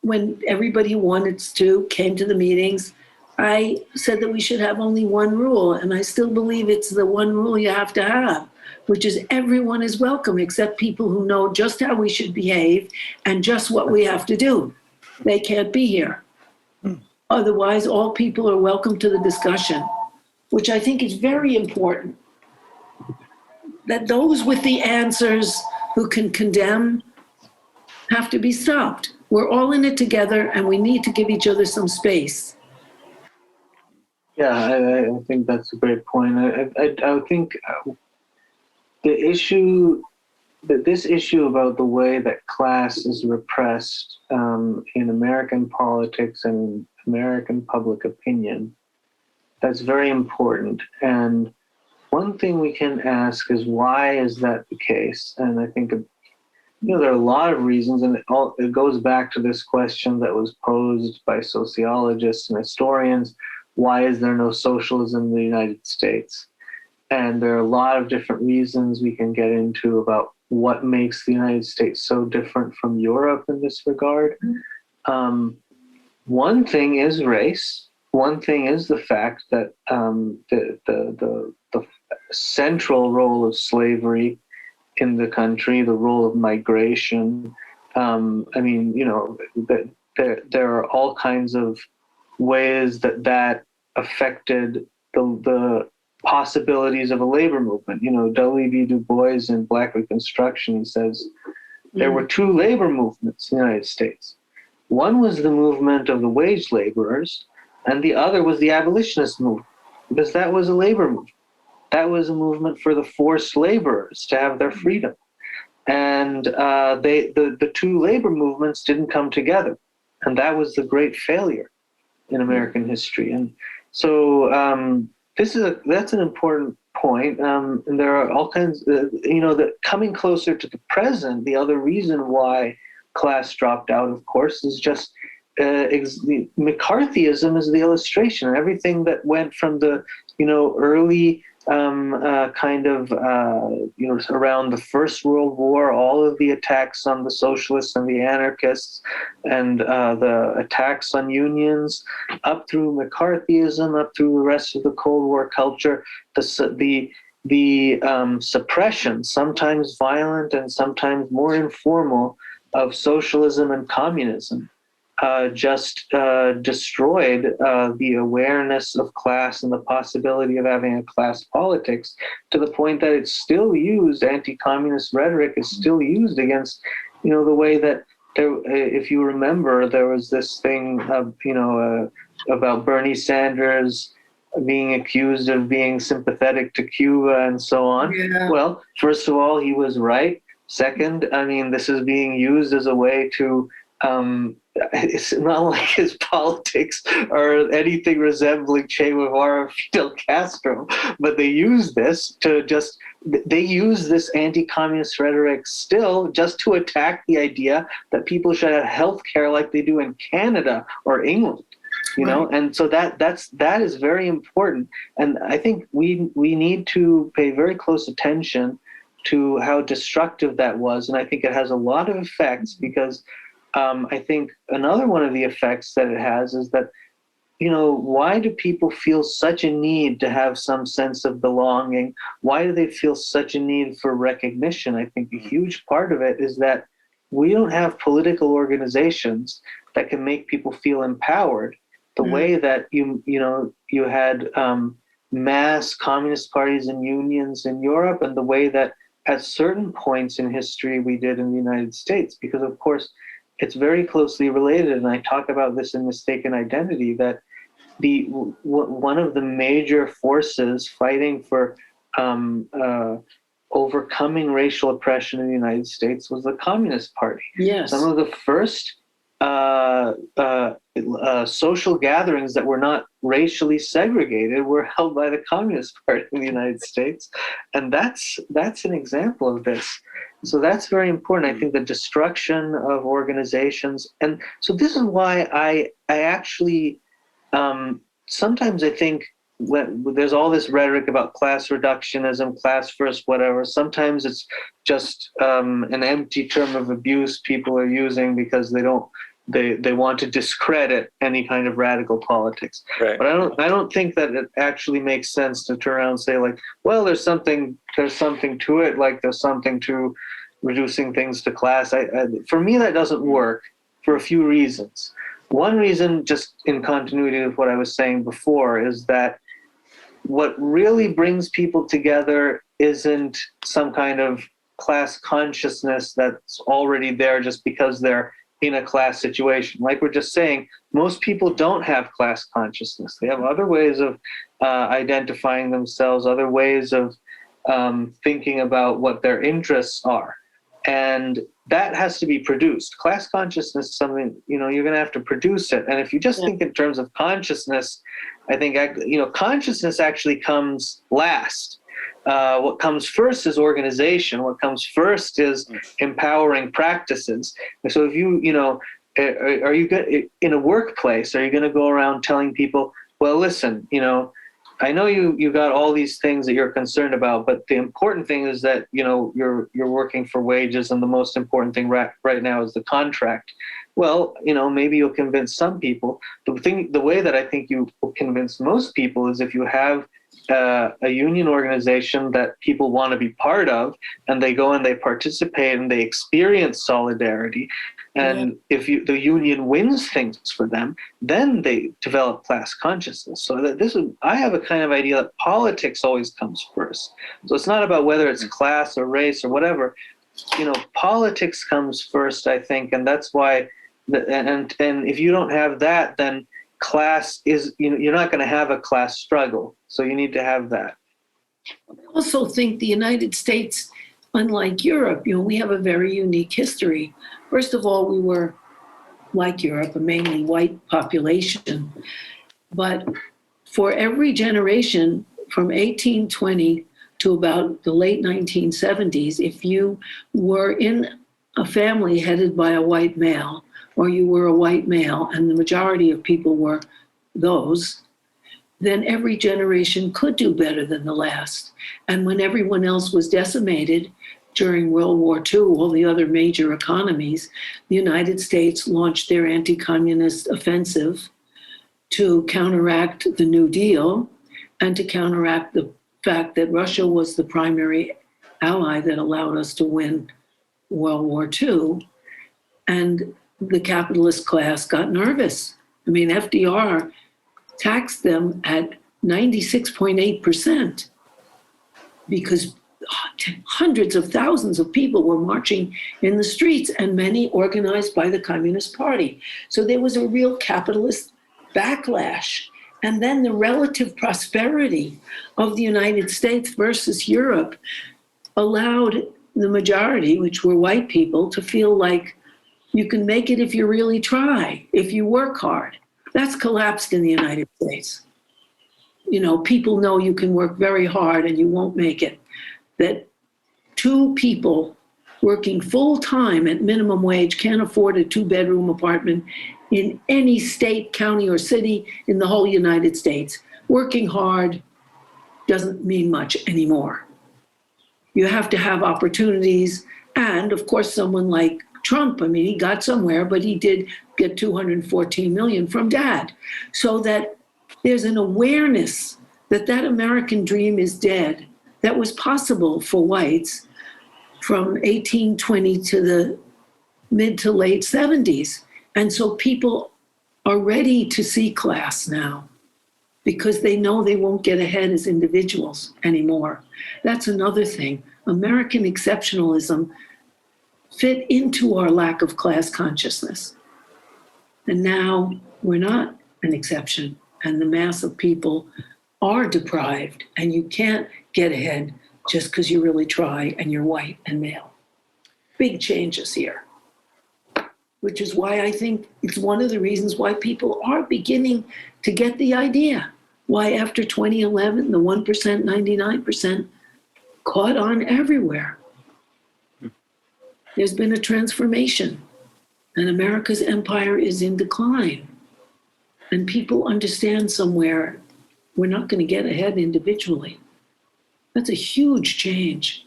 when everybody who wanted to came to the meetings, I said that we should have only one rule. And I still believe it's the one rule you have to have, which is everyone is welcome except people who know just how we should behave and just what we have to do. They can't be here. Otherwise, all people are welcome to the discussion, which I think is very important. That those with the answers who can condemn have to be stopped. We're all in it together, and we need to give each other some space. Yeah, I think that's a great point. I think this issue about the way that class is repressed in American politics and American public opinion, that's very important. And one thing we can ask is, why is that the case? And I think, there are a lot of reasons, and it goes back to this question that was posed by sociologists and historians: why is there no socialism in the United States? And there are a lot of different reasons we can get into about what makes the United States so different from Europe in this regard. One thing is race. One thing is the fact that the central role of slavery in the country, the role of migration. There are all kinds of ways that affected the possibilities of a labor movement. W.E.B. Du Bois in Black Reconstruction, he says, there were two labor movements in the United States. One was the movement of the wage laborers, and the other was the abolitionist movement, because that was a labor movement. That was a movement for the forced laborers to have their freedom. And the two labor movements didn't come together. And that was the great failure in American history. And so that's an important point. And there are all kinds, that coming closer to the present, the other reason why class dropped out, of course, is just McCarthyism is the illustration. Everything that went from the, early around the First World War, all of the attacks on the socialists and the anarchists, and the attacks on unions, up through McCarthyism, up through the rest of the Cold War culture, the suppression, sometimes violent and sometimes more informal, of socialism and communism just destroyed the awareness of class and the possibility of having a class politics, to the point that it's still used, anti-communist rhetoric is still used against, the way that there, if you remember, there was this thing of, about Bernie Sanders being accused of being sympathetic to Cuba and so on. Yeah. Well, first of all, he was right. Second, this is being used as a way to, it's not like his politics are anything resembling Che Guevara or Fidel Castro, but they use this anti-communist rhetoric still just to attack the idea that people should have health care like they do in Canada or England. And so that is very important. And I think we need to pay very close attention to how destructive that was. And I think it has a lot of effects, because I think another one of the effects that it has is that, why do people feel such a need to have some sense of belonging? Why do they feel such a need for recognition? I think a huge part of it is that we don't have political organizations that can make people feel empowered the way that you had mass communist parties and unions in Europe, and the way that at certain points in history we did in the United States. Because of course it's very closely related, and I talk about this in Mistaken Identity, that one of the major forces fighting for overcoming racial oppression in the United States was the Communist Party. Yes. Some of the first social gatherings that were not racially segregated were held by the Communist Party in the United States. And that's an example of this. So that's very important. I think the destruction of organizations. And so this is why I actually, sometimes I think when there's all this rhetoric about class reductionism, class first, whatever, sometimes it's just an empty term of abuse people are using because they want to discredit any kind of radical politics. Right. But I don't think that it actually makes sense to turn around and say, like, well, there's something to it, like there's something to reducing things to class. For me, that doesn't work for a few reasons. One reason, just in continuity with what I was saying before, is that what really brings people together isn't some kind of class consciousness that's already there just because they're in a class situation. Like we're just saying, most people don't have class consciousness. They have other ways of identifying themselves, other ways of thinking about what their interests are. And that has to be produced. Class consciousness is something, you're going to have to produce it. And if you just think in terms of consciousness, I think, consciousness actually comes last. What comes first is organization. What comes first is empowering practices. And so if are you good in a workplace? Are you going to go around telling people, well, listen, I know you got all these things that you're concerned about, but the important thing is that, you're working for wages, and the most important thing right now is the contract. Well, maybe you'll convince some people. The way that I think you will convince most people is if you have a union organization that people want to be part of, and they go and they participate and they experience solidarity, And if the union wins things for them, then they develop class consciousness. So I have a kind of idea that politics always comes first. So it's not about whether it's class or race or whatever. Politics comes first, I think, and that's why. And if you don't have that, then class is, you're not going to have a class struggle. So you need to have that. I also think the United States, unlike Europe, we have a very unique history. First of all, we were, like Europe, a mainly white population. But for every generation from 1820 to about the late 1970s, if you were in a family headed by a white male, or you were a white male, and the majority of people were those, then every generation could do better than the last. And when everyone else was decimated during World War II, all the other major economies, the United States launched their anti-communist offensive to counteract the New Deal and to counteract the fact that Russia was the primary ally that allowed us to win World War II. And the capitalist class got nervous. I mean, FDR taxed them at 96.8% because hundreds of thousands of people were marching in the streets, and many organized by the Communist Party. So there was a real capitalist backlash. And then the relative prosperity of the United States versus Europe allowed the majority, which were white people, to feel like you can make it if you really try, if you work hard. That's collapsed in the United States. People know you can work very hard and you won't make it. That two people working full-time at minimum wage can't afford a 2-bedroom apartment in any state, county, or city in the whole United States. Working hard doesn't mean much anymore. You have to have opportunities. And of course, someone like Trump, he got somewhere, but he did get $214 million from Dad. So that there's an awareness that American dream is dead, that was possible for whites from 1820 to the mid to late 70s. And so people are ready to see class now because they know they won't get ahead as individuals anymore. That's another thing. American exceptionalism fit into our lack of class consciousness. And now we're not an exception, and the mass of people are deprived, and you can't get ahead just because you really try and you're white and male. Big changes here, which is why I think it's one of the reasons why people are beginning to get the idea. Why after 2011, the 1%, 99% caught on everywhere. There's been a transformation, and America's empire is in decline. And people understand somewhere we're not going to get ahead individually. That's a huge change.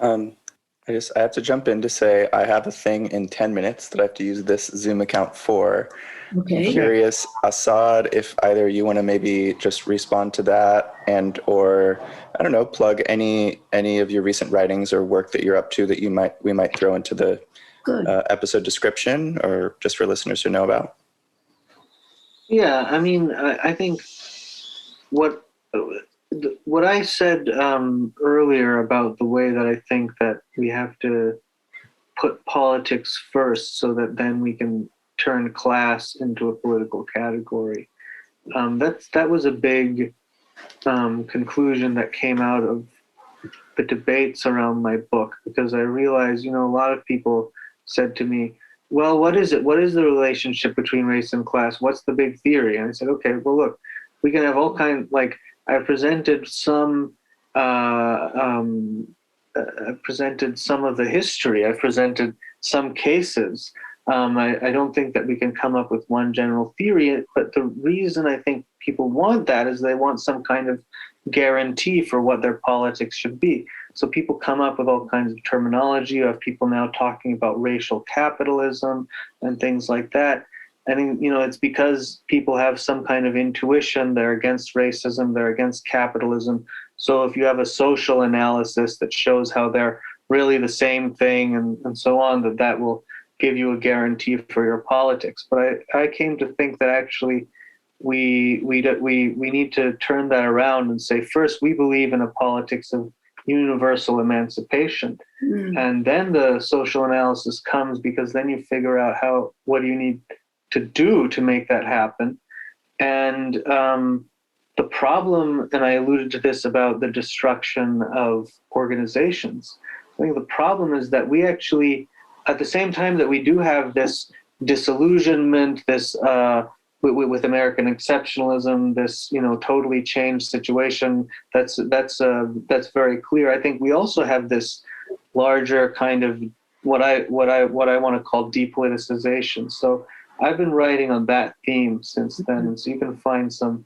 I have to jump in to say I have a thing in 10 minutes that I have to use this Zoom account for. Okay. I'm curious, Asad, if either you want to maybe just respond to that or I don't know, plug any of your recent writings or work that you're up to that we might throw into the episode description or just for listeners to know about. Yeah, I think what I said earlier about the way that I think that we have to put politics first so that then we can turn class into a political category. That was a big conclusion that came out of the debates around my book, because I realized, a lot of people said to me, well, what is it? What is the relationship between race and class? What's the big theory? And I said, okay, well, look, we can have all kinds, I presented some of the history. I presented some cases. I don't think that we can come up with one general theory, but the reason I think people want that is they want some kind of guarantee for what their politics should be. So people come up with all kinds of terminology. You have people now talking about racial capitalism and things like that. I think, it's because people have some kind of intuition. They're against racism. They're against capitalism. So if you have a social analysis that shows how they're really the same thing and so on, that will give you a guarantee for your politics. But I came to think that actually we need to turn that around and say, first, we believe in a politics of universal emancipation. And then the social analysis comes, because then you figure out what do you need to do to make that happen. And the problem, and I alluded to this about the destruction of organizations, I think the problem is that we actually, at the same time that we do have this disillusionment, this with American exceptionalism, this totally changed situation, that's very clear. I think we also have this larger kind of what I want to call depoliticization. So I've been writing on that theme since then, and so you can find some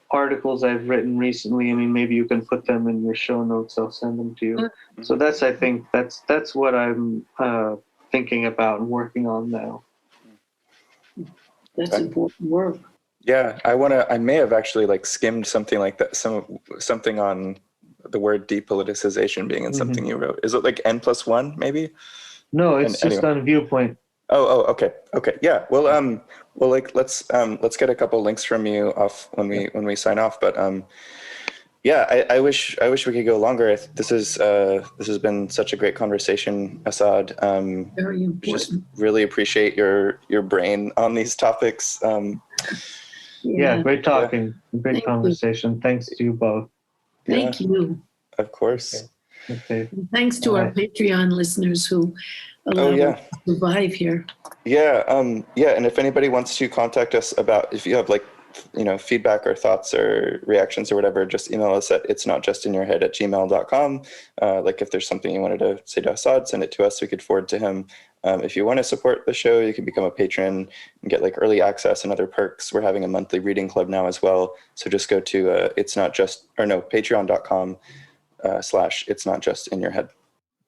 articles I've written recently. I mean, maybe you can put them in your show notes. I'll send them to you. So I think that's what I'm thinking about and working on now. That's important work. Yeah, I may have actually skimmed something like that, something on the word depoliticization being in something you wrote. Is it like N+1 maybe? No, it's just on Viewpoint. Oh, okay. Yeah. Well, let's get a couple links from you off when we sign off. But yeah, I wish we could go longer. This has been such a great conversation, Asad. Very important. Just really appreciate your brain on these topics. Yeah, great talking. Yeah. Great conversation. Thanks to you both. Thank you. Of course. Okay. And thanks to our Patreon listeners who allow us to survive here. Yeah. And if anybody wants to contact us if you have feedback or thoughts or reactions or whatever, just email us at itsnotjustinyourhead@gmail.com. If there's something you wanted to say to Asad, send it to us. We could forward to him. If you want to support the show, you can become a patron and get early access and other perks. We're having a monthly reading club now as well. So just go to patreon.com/itsnotjustinyourhead.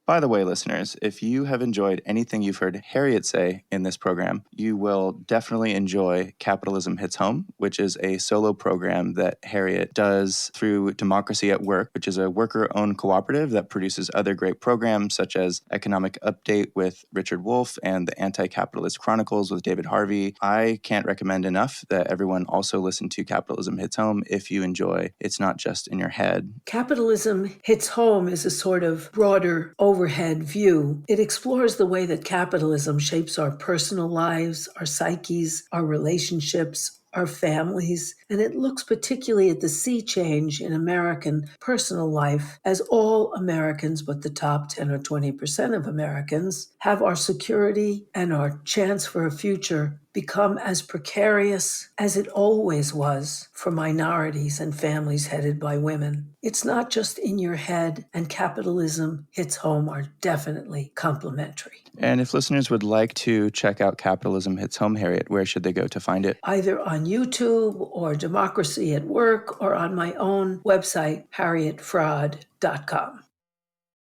By the way, listeners, if you have enjoyed anything you've heard Harriet say in this program, you will definitely enjoy Capitalism Hits Home, which is a solo program that Harriet does through Democracy at Work, which is a worker-owned cooperative that produces other great programs such as Economic Update with Richard Wolff and the Anti-Capitalist Chronicles with David Harvey. I can't recommend enough that everyone also listen to Capitalism Hits Home if you enjoy It's Not Just in Your Head. Capitalism Hits Home is a sort of broader overhead view. It explores the way that capitalism shapes our personal lives, our psyches, our relationships, our families, and it looks particularly at the sea change in American personal life as all Americans, but the top 10 or 20% of Americans, have our security and our chance for a future become as precarious as it always was for minorities and families headed by women. It's not just in your head, and Capitalism Hits Home are definitely complementary. And if listeners would like to check out Capitalism Hits Home, Harriet, where should they go to find it? Either on YouTube or Democracy at Work or on my own website, harrietfraud.com.